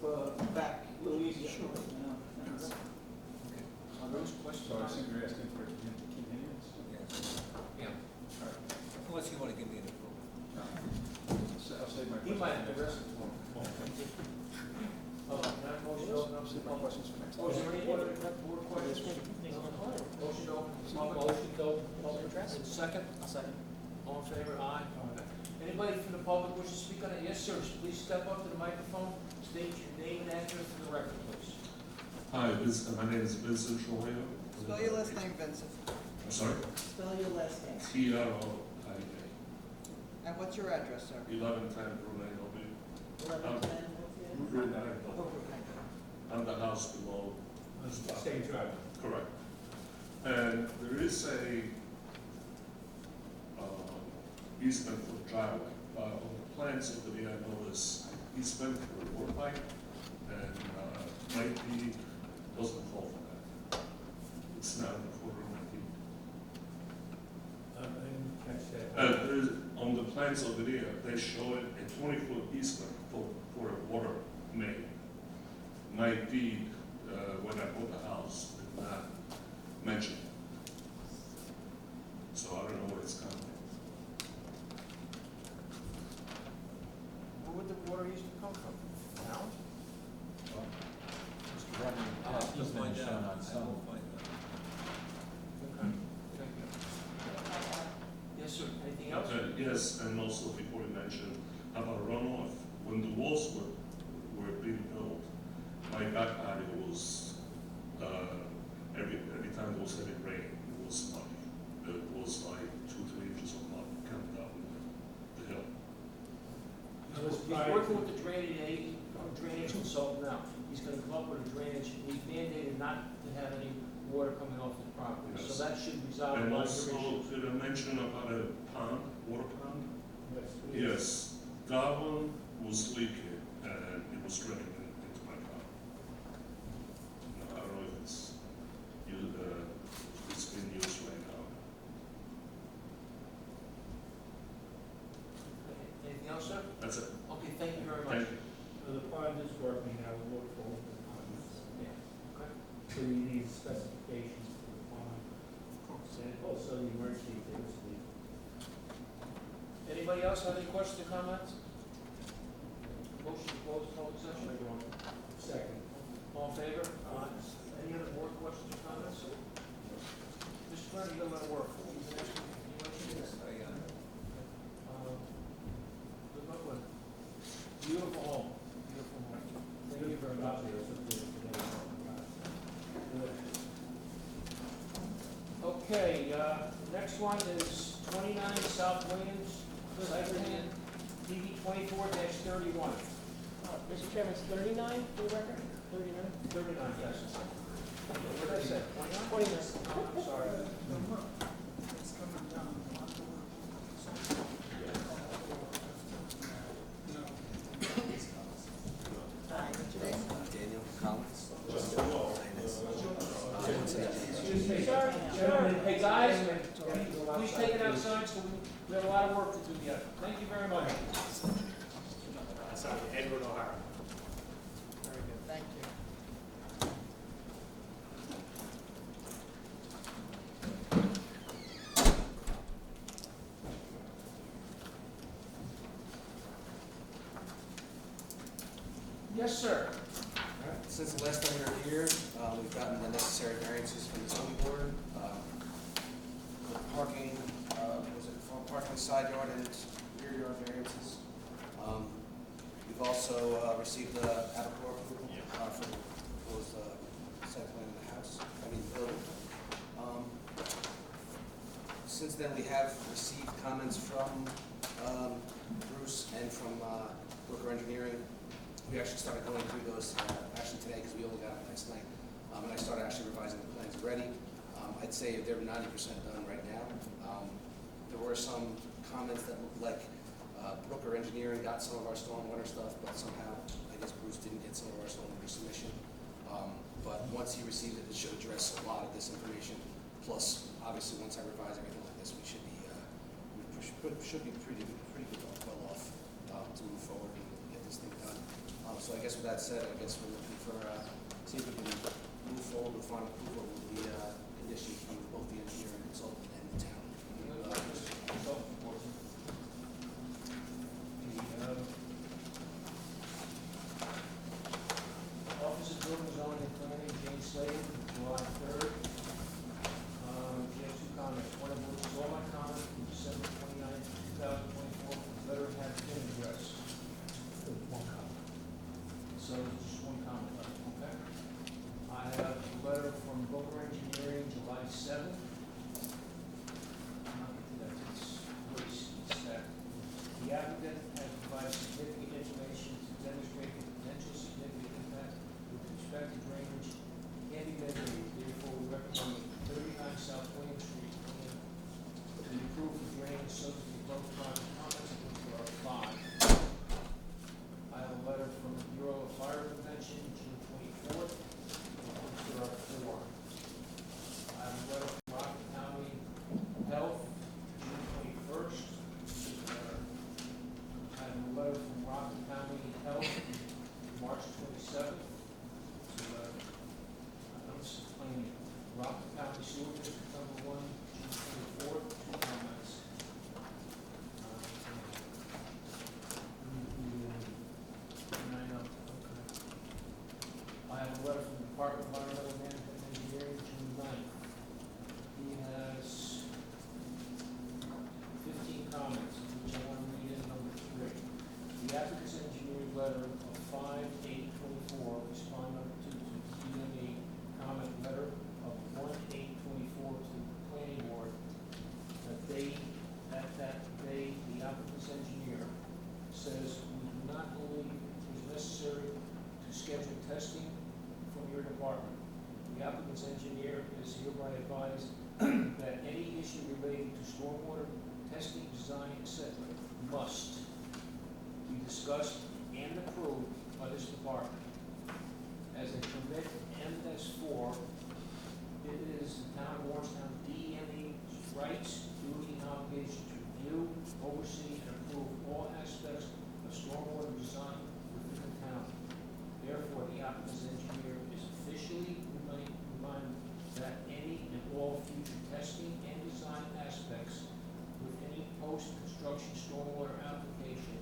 back a little easier. Sure. You know, and, Bruce, question, So I comment? think you're asking for continuance? Yes. Yeah. Unless you want to give me an approval. I'll save my He might have the rest of the one. Can I have a motion to open up to the public? questions for next Oh, is there any board questions? Motion to open to public? Motion to open to public address. Second? Second. All in favor? Aye. Anybody from the public wish to speak on it? Yes, sir. Please step up to the microphone, state your name and address for the record, please. Hi, my name is Vincent Troyo. Spell your last name, Vincent. I'm sorry? Spell your last name. T-R-O-I-A. And what's your address, sir? 1110 Romaine Avenue. 1110, what's the address? Route 9. I'm the house below. Same drive. Correct. And there is a easement for the driveway. On the plans over there, I notice easement for the water pipe, and might be, doesn't call for that. It's not in the 400 feet. I didn't catch that. There's, on the plans over there, they show it a 20-foot easement for a water main. Might be, when I bought the house, did not mention it. So I don't know where it's coming from. Where would the water usually come from? Town? Mr. Redmond, You'll easement find is out. shown on I some. will find out. Okay. Thank you. Yes, sir. Anything else? Yes, and also before you mentioned about runoff, when the walls were being built, my back patio was, every time there was heavy rain, it was muddy. It was like 2-3 inches of mud coming down the hill. He's working with the drainage consultant now. He's gonna come up with a drainage, he's mandated not to have any water coming off the property, so Yes. that should resolve a And lot of your also, issues. did I mention about a pond, water pond? Yes. Yes, that one was leaking and it was draining into my car. I don't know if it's being used right now. Anything else, sir? That's it. Okay, thank you very much. Thank you. So the pond is working, I will look for the pond. Yeah, okay. So you need specifications for the pond. And also the emergency things. Anybody else have any questions or comments? Motion to close public session? Second. All in favor? Any other board questions or comments? Mr. Bernie, you got a lot of work. You can ask me any questions? Good luck with it. Beautiful home, beautiful home. Thank you very much. Okay, next one is 29 South Williams, site plan, DD 24-31. Mr. Chairman, it's 39 for the record? 39? 39, yes. What did I say, 29? 29. I'm sorry. It's coming down. Daniel Collins. Hey, guys, please take it outside, so we have a lot of work to do yet. Thank you very much. Edward O'Hara. Very good, thank you. Yes, sir. Since the last time we were here, we've gotten the necessary variances from the zoning board. The parking, was it for parking side yard and rear yard variances? We've also received the Adequate approval for the proposed site plan of the house, the building. Since then, we have received comments from Bruce and from Brooker Engineering. We actually started going through those actually today because we only got them last night. And I started actually revising the plans already. I'd say they're 90% done right now. There were some comments that looked like Brooker Engineering got some of our stormwater stuff, but somehow I guess Bruce didn't get some of our stormwater submission. But once he received it, it should address a lot of this information. Plus, obviously, once I revise everything like this, we should be pretty well off to move forward and get this thing done. So I guess with that said, I guess we're looking for see if we can move forward with final approval with the conditions from both the engineer and consultant and the town. Office of Building, Zoning and Planning, Jane Slade, July 3rd. She has two comments. One of which is all my comments from December 29th, 2024. Letter had been addressed. One comment. So just one comment, okay? I have a letter from Brooker Engineering, July 7th. The applicant has provided significant information to demonstrate the potential significant impact with respect to drainage can be mitigated. Therefore, we recommend 39 South William Street plan to be approved for drainage subject to both project comments, of which there are 5. I have a letter from the Bureau of Fire Prevention, June 24th, of which there are 4. I have a letter from Rockland County Health, June 21st. I have a letter from Rockland County Health, March 27th. I'm just explaining. Rockland County Sewer District number 1, June 24th, 2 comments. I have a letter from the Department of Environmental Management and Engineering, June 9th. He has 15 comments, which I want to read in number 3. The applicant's engineering letter of 5/8/24, respond number 2 to the DME comment letter of 1/8/24 to the planning board, that day, the applicant's engineer says we do not believe it is necessary to schedule testing from your department. The applicant's engineer is hereby advised that any issue relating to stormwater testing, design, etc. must be discussed and approved by this department. As a permit MS4, it is the town of Orangetown DME's rights, duty, and obligation to review, oversee, and approve all aspects of stormwater design within the town. Therefore, the applicant's engineer is officially reminded that any and all future testing and design aspects with any post-construction stormwater application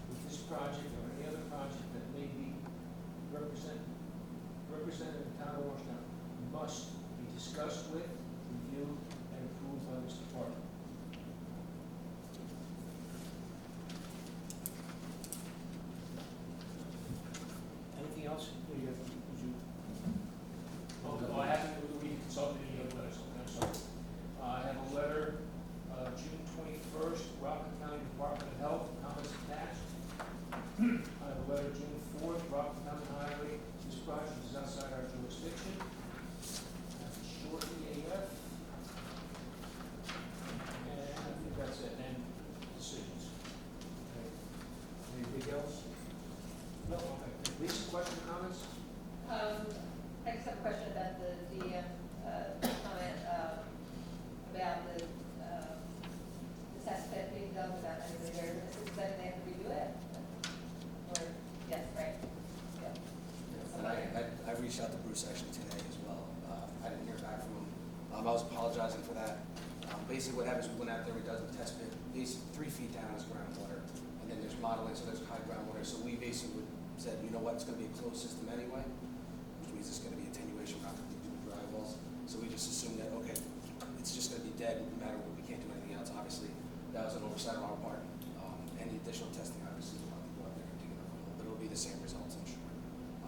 with this project or any other project that may be represented in the town of Orangetown must be discussed with, reviewed, and approved by this department. Anything else? I haven't consulted any other letters, okay, I'm sorry. I have a letter, June 21st, Rockland County Department of Health, comments attached. I have a letter, June 4th, Rockland County Highway, this project is outside our jurisdiction. That's short EAF. And I think that's it, and decisions. Okay. Anything else? No, okay. Lisa, question, comments? I just have a question about the DM comment about the test pit being done without anybody there. Is that they have to redo it? Or, yes, right? Yeah. And I reached out to Bruce actually today as well. I didn't hear back from him. I was apologizing for that. Basically what happens, we went out there, we done the test pit, basically 3 feet down is groundwater, and then there's modeling, so there's high groundwater. So we basically said, you know what, it's gonna be a closed system anyway, which means it's gonna be attenuation, we're not gonna be doing dry wells. So we just assumed that, okay, it's just gonna be dead no matter what, we can't do anything else. Obviously, that was an oversight on our part. Any additional testing, obviously, we'll have to go out there and dig it up, but it'll be the same results, I'm sure.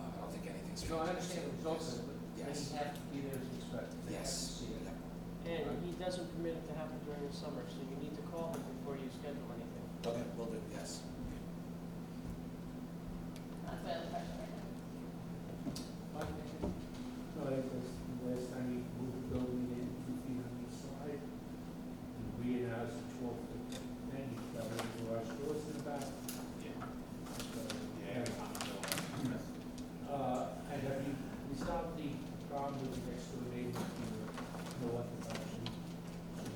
I don't think anything's. No, I understand the results, but they Yes. have to be there as expected. They have to Yes. see it. And he doesn't permit it to happen during the summer, so you need to call him before you schedule anything. Okay, will do, yes. That's my other question right now. No, it was the last time you moved the building in 2 feet on each side. And we announced a 12-foot, then you got rid of the garage doors in the back. Yeah. So, Yeah, every time I go, and have you resolved the problem with the next door neighbor, no occupancy,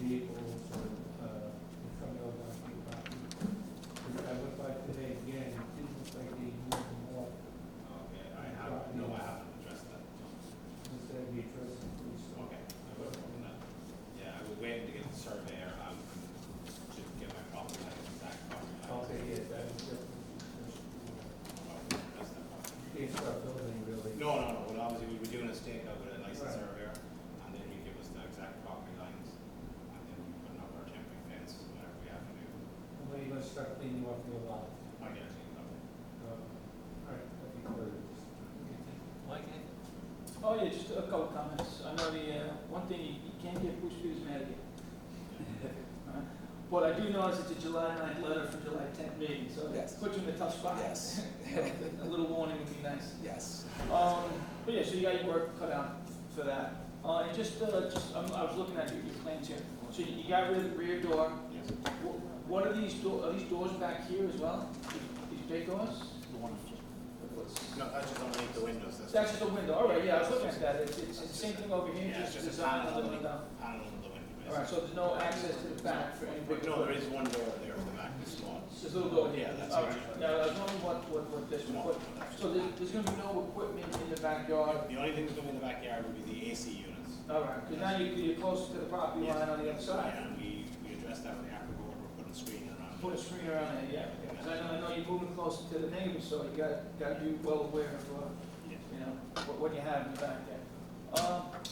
vehicles or, coming over onto your property? Because I looked like today again, it didn't look like they moved them off. okay, I haven't addressed that. Instead of the address, please. Okay, I will open that. Yeah, I was waiting to get the surveyor, to get my property line, exact property line. Okay, yeah, that was definitely. That's that property. You can't start building really. No, well, obviously, we were doing a stakeout with a licensed Right. surveyor, and then you give us the exact property lines, and then we put up our temporary fence, whatever we have to do. And when are you gonna start cleaning off your lot? I guess, All right, that'd be good. Mike, Oh, yeah, just a couple comments. I know one thing, you can't get Bruce Peters mad again. But I do notice it's a July 9th letter from July 10th meeting, so Yes. it puts you in a tough spot. Yes. A little warning would be nice. Yes. But yeah, so you got your work cut out for that. And I was looking at your plans here. So you got rid of the rear door. Yes. What are these doors back here as well? These big doors? The one What's- No, that's just underneath the windows, That's just a window. All right, yeah, I was looking at that. It's the same thing over here, Yeah, it's just just a design panel on the on the window. panel on the window. All right, so there's no access to the back for any big. No, there is one door there in the back, it's small. There's a little door here. Yeah, that's All right. right. Now, I was wondering what this Small. was. So there's gonna be no equipment in the backyard? The only thing that's going in the backyard would be the AC units. All right, because now you're closer to the property line on the other side. And we addressed that with the afterboard, we're putting a screen around it. Put a screen around it, yeah. Because I know you're moving closer to the neighbors, so you gotta be well aware of, you know, what you have in the back there.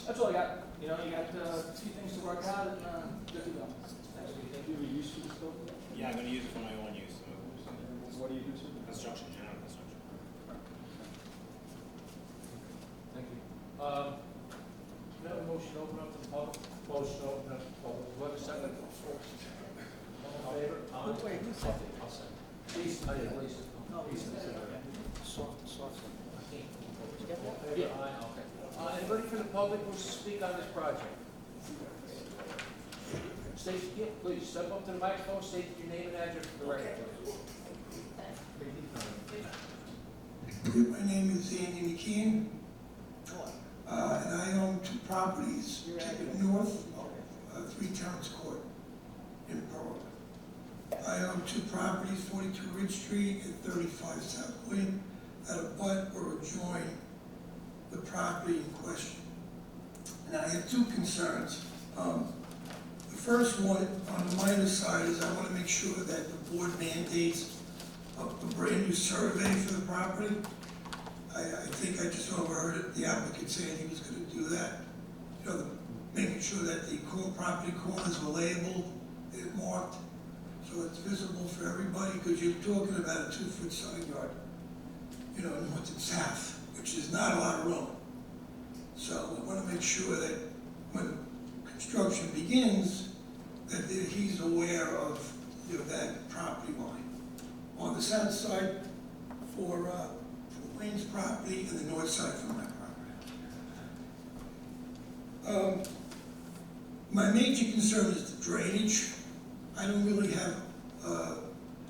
That's all I got. You know, you got a few things to work out and, good to go. Thanks. Do you use this building? Yeah, I'm gonna use it for my own use, so What do you do, sir? construction, general construction. thank you. Can I have a motion to open up to the public? Motion to open up the public. Do I have a second? All in favor? Wait, who said it? I'll second. Please, oh, yeah, please. Please, Yeah. Aye, okay. Anybody from the public who wants to speak on this project? State, yeah, please, step up to the microphone, state your name and address for the record. My name is Andy McKean, and I own 2 properties, north, 3 Towns Court in Berwick. I own 2 properties, 42 Ridge Street and 35 South William, that abut or adjoin the property in question. And I have 2 concerns. The first one, on the minor side, is I want to make sure that the board mandates a brand new survey for the property. I think I just overheard the applicant saying he was going to do that. You know, making sure that the property corners are labeled, they're marked, so it's visible for everybody, because you're talking about a 2-foot side yard, you know, north and south, which is not a lot of room. So I want to make sure that when construction begins, that he's aware of, you know, that property line. On the south side for Wayne's property and the north side for my property. My major concern is the drainage. I don't really have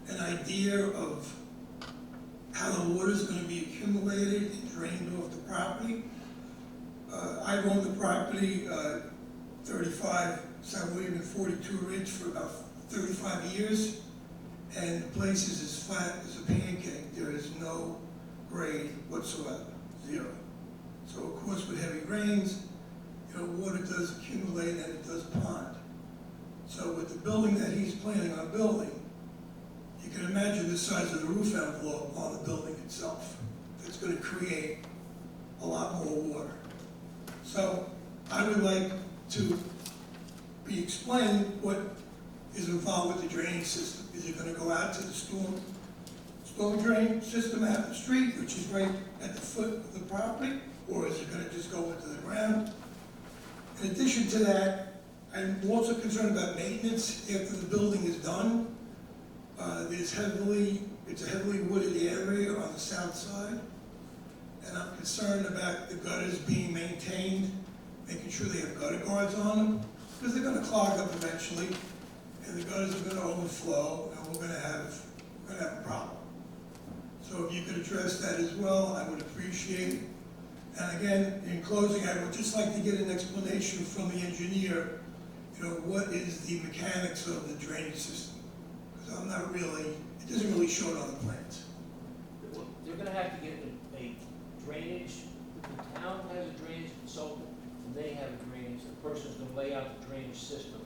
an idea of how the water is going to be accumulated and drained off the property. I've owned the property 35 South William and 42 Ridge for about 35 years, and the place is as flat as a pancake. There is no grade whatsoever, 0. So of course with heavy rains, you know, water does accumulate and it does pond. So with the building that he's planning on building, you can imagine the size of the roof envelope on the building itself. It's going to create a lot more water. So I would like to be explained what is involved with the drainage system. Is it going to go out to the storm drain system out in the street, which is right at the foot of the property, or is it going to just go into the ground? In addition to that, I'm also concerned about maintenance after the building is done. It's a heavily wooded area on the south side, and I'm concerned about the gutters being maintained, making sure they have gutter guards on them, because they're gonna clog up eventually, and the gutters are gonna overflow, and we're gonna have a problem. So if you could address that as well, I would appreciate it. And again, in closing, I would just like to get an explanation from the engineer, what is the mechanics of the drainage system? Because I'm not really, it doesn't really show it on the plans. They're gonna have to get a drainage, the town has a drainage consultant, and they have a drainage, the person's gonna lay out the drainage system.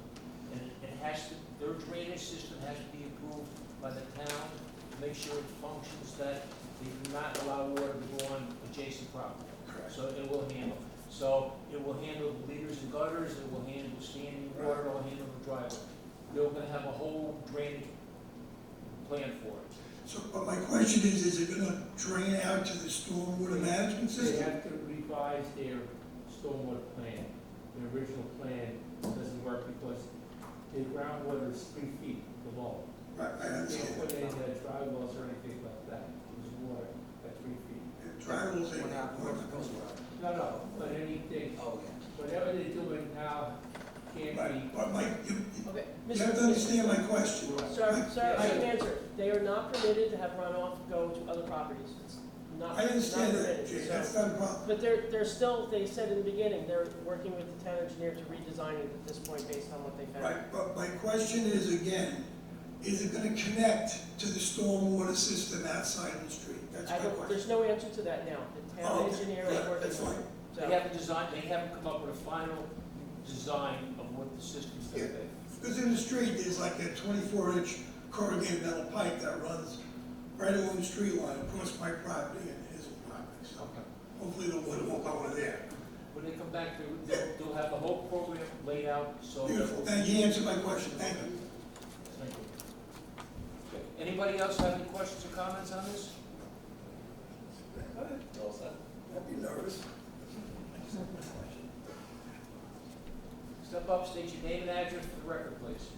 And it has to, their drainage system has to be approved by the town to make sure it functions, that they do not allow water to go on adjacent property. Correct. So it will handle. So it will handle the leaders and gutters, it will handle standing water, it will handle the driveway. They're gonna have a whole drainage plan for it. So, but my question is it gonna drain out to the stormwater management They system? have to revise their stormwater plan. The original plan doesn't work because the groundwater is 3 feet below. Right, I They understand. don't put any dry wells or anything like that. There's water at 3 feet. Dry wells ain't. No, but anything, Oh, yeah. whatever they're doing now can't be. Right, but Mike, Okay, you have to understand my question. Sir, I can answer. They are not permitted to have runoff go to other properties. It's not, I understand not that, permitted, Jay, so- that's not a problem. But they're still, they said in the beginning, they're working with the town engineer to redesign it at this point based on what they found. Right, but my question is again, is it gonna connect to the stormwater system outside of the street? That's I my don't, question. there's no answer to that now. The town Oh, okay. engineer Yeah, is working that's on fine. it. They So, haven't designed, they haven't come up with a final design of what the system's gonna be. Because in the street, there's like a 24-inch corrugated metal pipe that runs right along the street line across my property and his property. So hopefully the water won't go in there. When they come back, they'll have the whole program laid out, so. Beautiful, thank you, you answered my question, thank you. Thank you. Okay, anybody else have any questions or comments on this? All set? Don't be nervous. Step up, state your name and address for the record, please.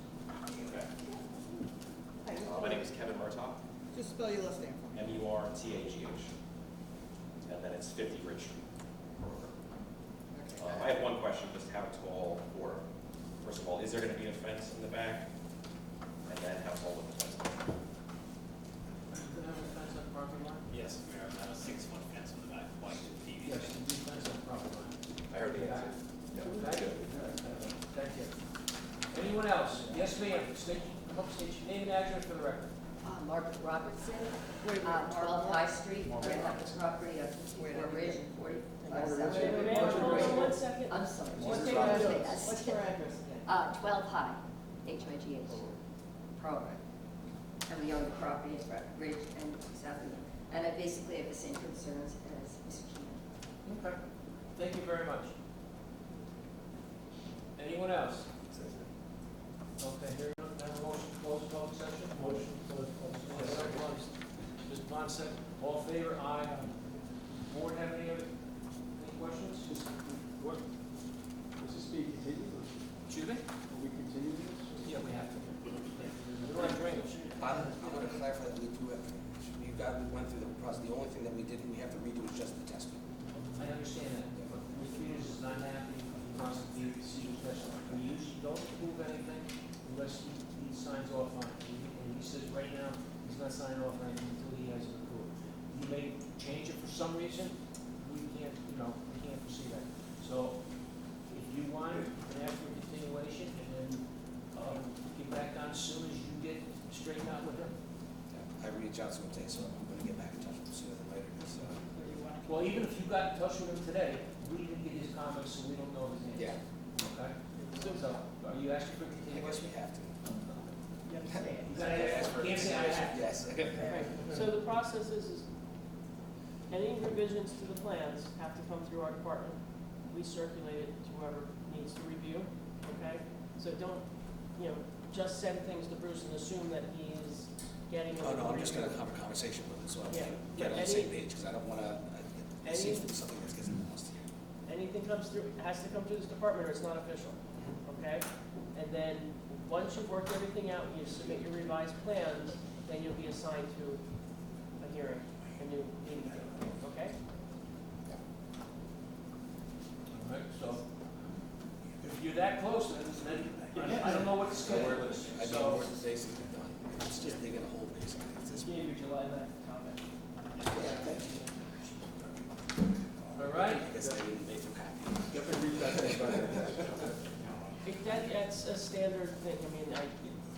Hi, My name is Kevin Murtaugh, just spell your last name for me. Murtaghh. And then it's 50 Ridge Street. Okay. I have one question, just how tall, or, first of all, is there gonna be a fence in the back? And then how tall would the fence be? Are you gonna have a fence on the property line? Yes, we are about a 6-foot fence in the back, like 2 feet. Yes, you do fence on the property line. I heard the answer. Thank you. Thank you. Anyone else? Yes, ma'am. State your name and address for the record. Margaret Robertson, Wait, 12 High Street, right up the property of 54 Ridge and 45 South. Wait, wait, hold on 1 second. I'm sorry. What's just your wrong address? place. What's your address again? 12 High, HIGH, Program. And we own the property at Ridge and South End. And I basically have the same concerns as Mr. Keenan. Okay. Thank you very much. Anyone else? Okay, hearing none, have a motion to close the public session? Motion to close public session. Mr. Bond, second. All in favor? Aye. Board have any questions? What, does this be continued? Excuse me? Will we continue this? Yeah, we have to. We're on drainage. I'm going to clarify that we do have, we went through the process, the only thing that we didn't, we have to redo is just the testing. I understand that, but Mr. Peters is not happy, he wants to be the CEO special. We usually don't approve anything unless he signs off on it. And he says right now, he's not signing off on anything until he has it approved. He may change it for some reason, we can't foresee that. So if you want, you can ask for a continuation and then, get back on as soon as you get straightened out with him. I reached out to him today, so I'm going to get back in touch with him sooner than later. So, Well, even if you got in touch with him today, we didn't get his comments, so we don't know his name. yeah, Okay? So, are you asking for I continuation? guess we have to. You gotta ask for, can't say I have. Yes. Right, so the process is any revisions to the plans have to come through our department. We circulate it to whoever needs to review, okay? So don't, just send things to Bruce and assume that he's getting it. Oh, no, I'm just going to have a conversation with him, so I'm Yeah. going to get on the Any- same page, because I don't want to, it seems to be something that's getting lost here. Anything comes through, it has to come through this department or it's not official, okay? And then, once you've worked everything out and you submit your revised plans, then you'll be assigned to a hearing, a new meeting date, okay? All right, so if you're that close, then I don't know what the schedule is. I don't know So, where it's basically done. It's just digging a hole basically. It's Just just, gave you July 9th comment. all right? I guess I didn't make them happy. That's a standard thing, I mean,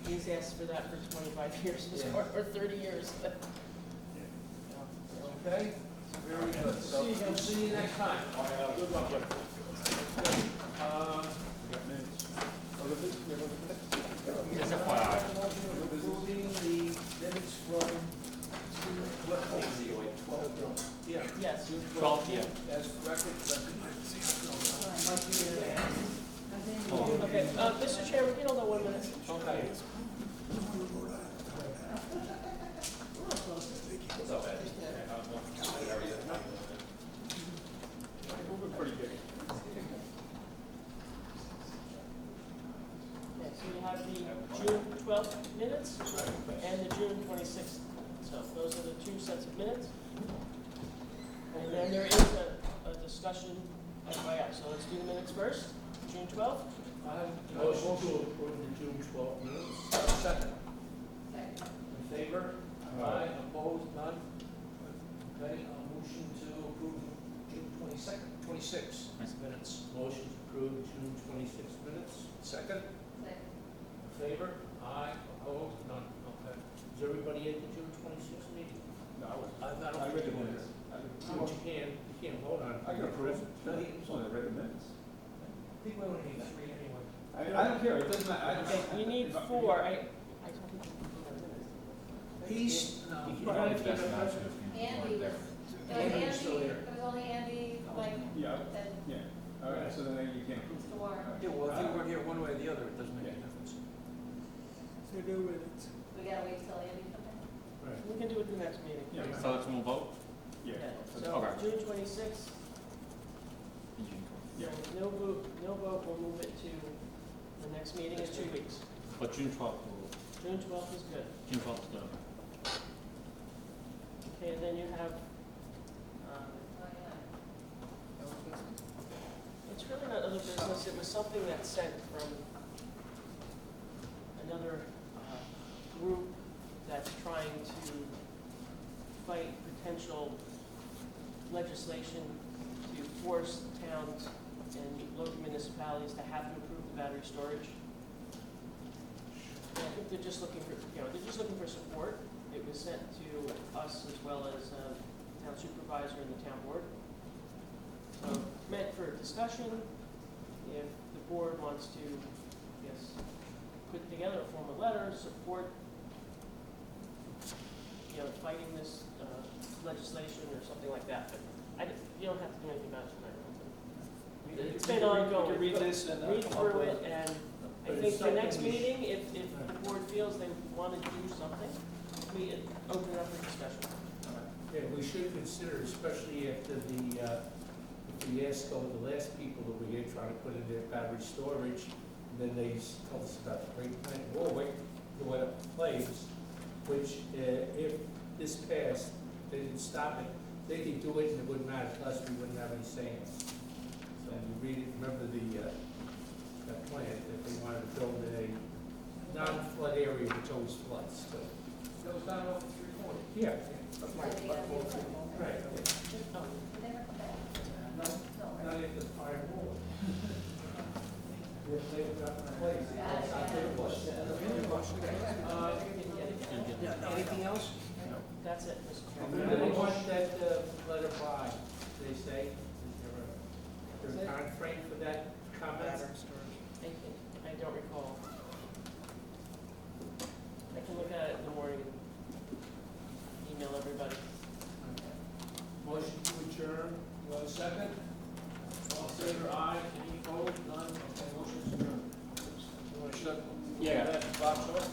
he's asked for that for 25 years, Yeah. or 30 years. Okay, very good. So we'll see you next time. Good luck. Just a FYI. Approving the minutes from what point? Yeah. Yes. June 12, yeah. As corrected. Okay, Mr. Chairman, can you hold on 1 minute? Okay. What's up, Ed? How are you? Moving pretty big. Okay, so you have the June 12th minutes and the June 26th. So those are the two sets of minutes. And then there is a discussion FYI. So let's do the minutes first. June 12th. I have a motion to approve the June 12th minutes. Second. In favor? Aye. Opposed? None? Okay, motion to approve June 26th minutes. Motion to approve June 26th minutes. Second? In favor? Aye. Opposed? None? Okay. Is everybody at the June 26th meeting? No, I don't I read the think you minutes. But you can't vote on it. I can approve it. It's only read the minutes. I think we only need 3 anyway. I don't care, it doesn't matter. Okay, you need 4. He's, no. You don't have to give a motion. Andy was, Andy's still here. it was only Andy, like, Yeah, then yeah. All right, so then you can't. Mr. Warren. Yeah, well, if you weren't here one way or the other, it doesn't make a difference. So do it. We gotta wait till Andy comes in. Right. We can do it the next meeting. Yeah. So it's one vote? Okay, so Okay. June 26th, Yeah. no vote, we'll move it to the next meeting in 2 weeks. But June 12th, June 12th is good. June 12th is done. Okay, and then you have, it's really not other business, it was something that's sent from another group that's trying to fight potential legislation to force towns and local municipalities to have to approve the battery storage. And I think they're just looking for, they're just looking for support. It was sent to us as well as town supervisor and the town board. So meant for discussion, if the board wants to, put together a formal letter, support, fighting this legislation or something like that. But you don't have to do anything about it tonight. It's been ongoing. You can read this and. Read through it, and I But think it's the next something we meeting, if the board feels they want to do something, we open it up for discussion. Yeah, we should consider, especially after the fiasco of the last people over here trying to put in their battery storage, and then they told us about the great plant in Warwick, the way it plays, which if this passed, they didn't stop it, they could do it and it wouldn't matter to us, we wouldn't have any say in it. So you read it, remember that plant, that they wanted to build in a non-flood area which always floods, so. That was down over 340. Yeah. Right. No, not if the fire wall. If they were up in place, that's not their bush. Anything else? That's it, Mr. Chairman. They want that letter by, they say, is there a time frame for that comment? I don't recall. I can look at it in the morning and email everybody. Motion to adjourn, you want a second? All in favor, aye, any opposed, none, okay, motion is adjourned. You want to shut? Yeah. Bob, short?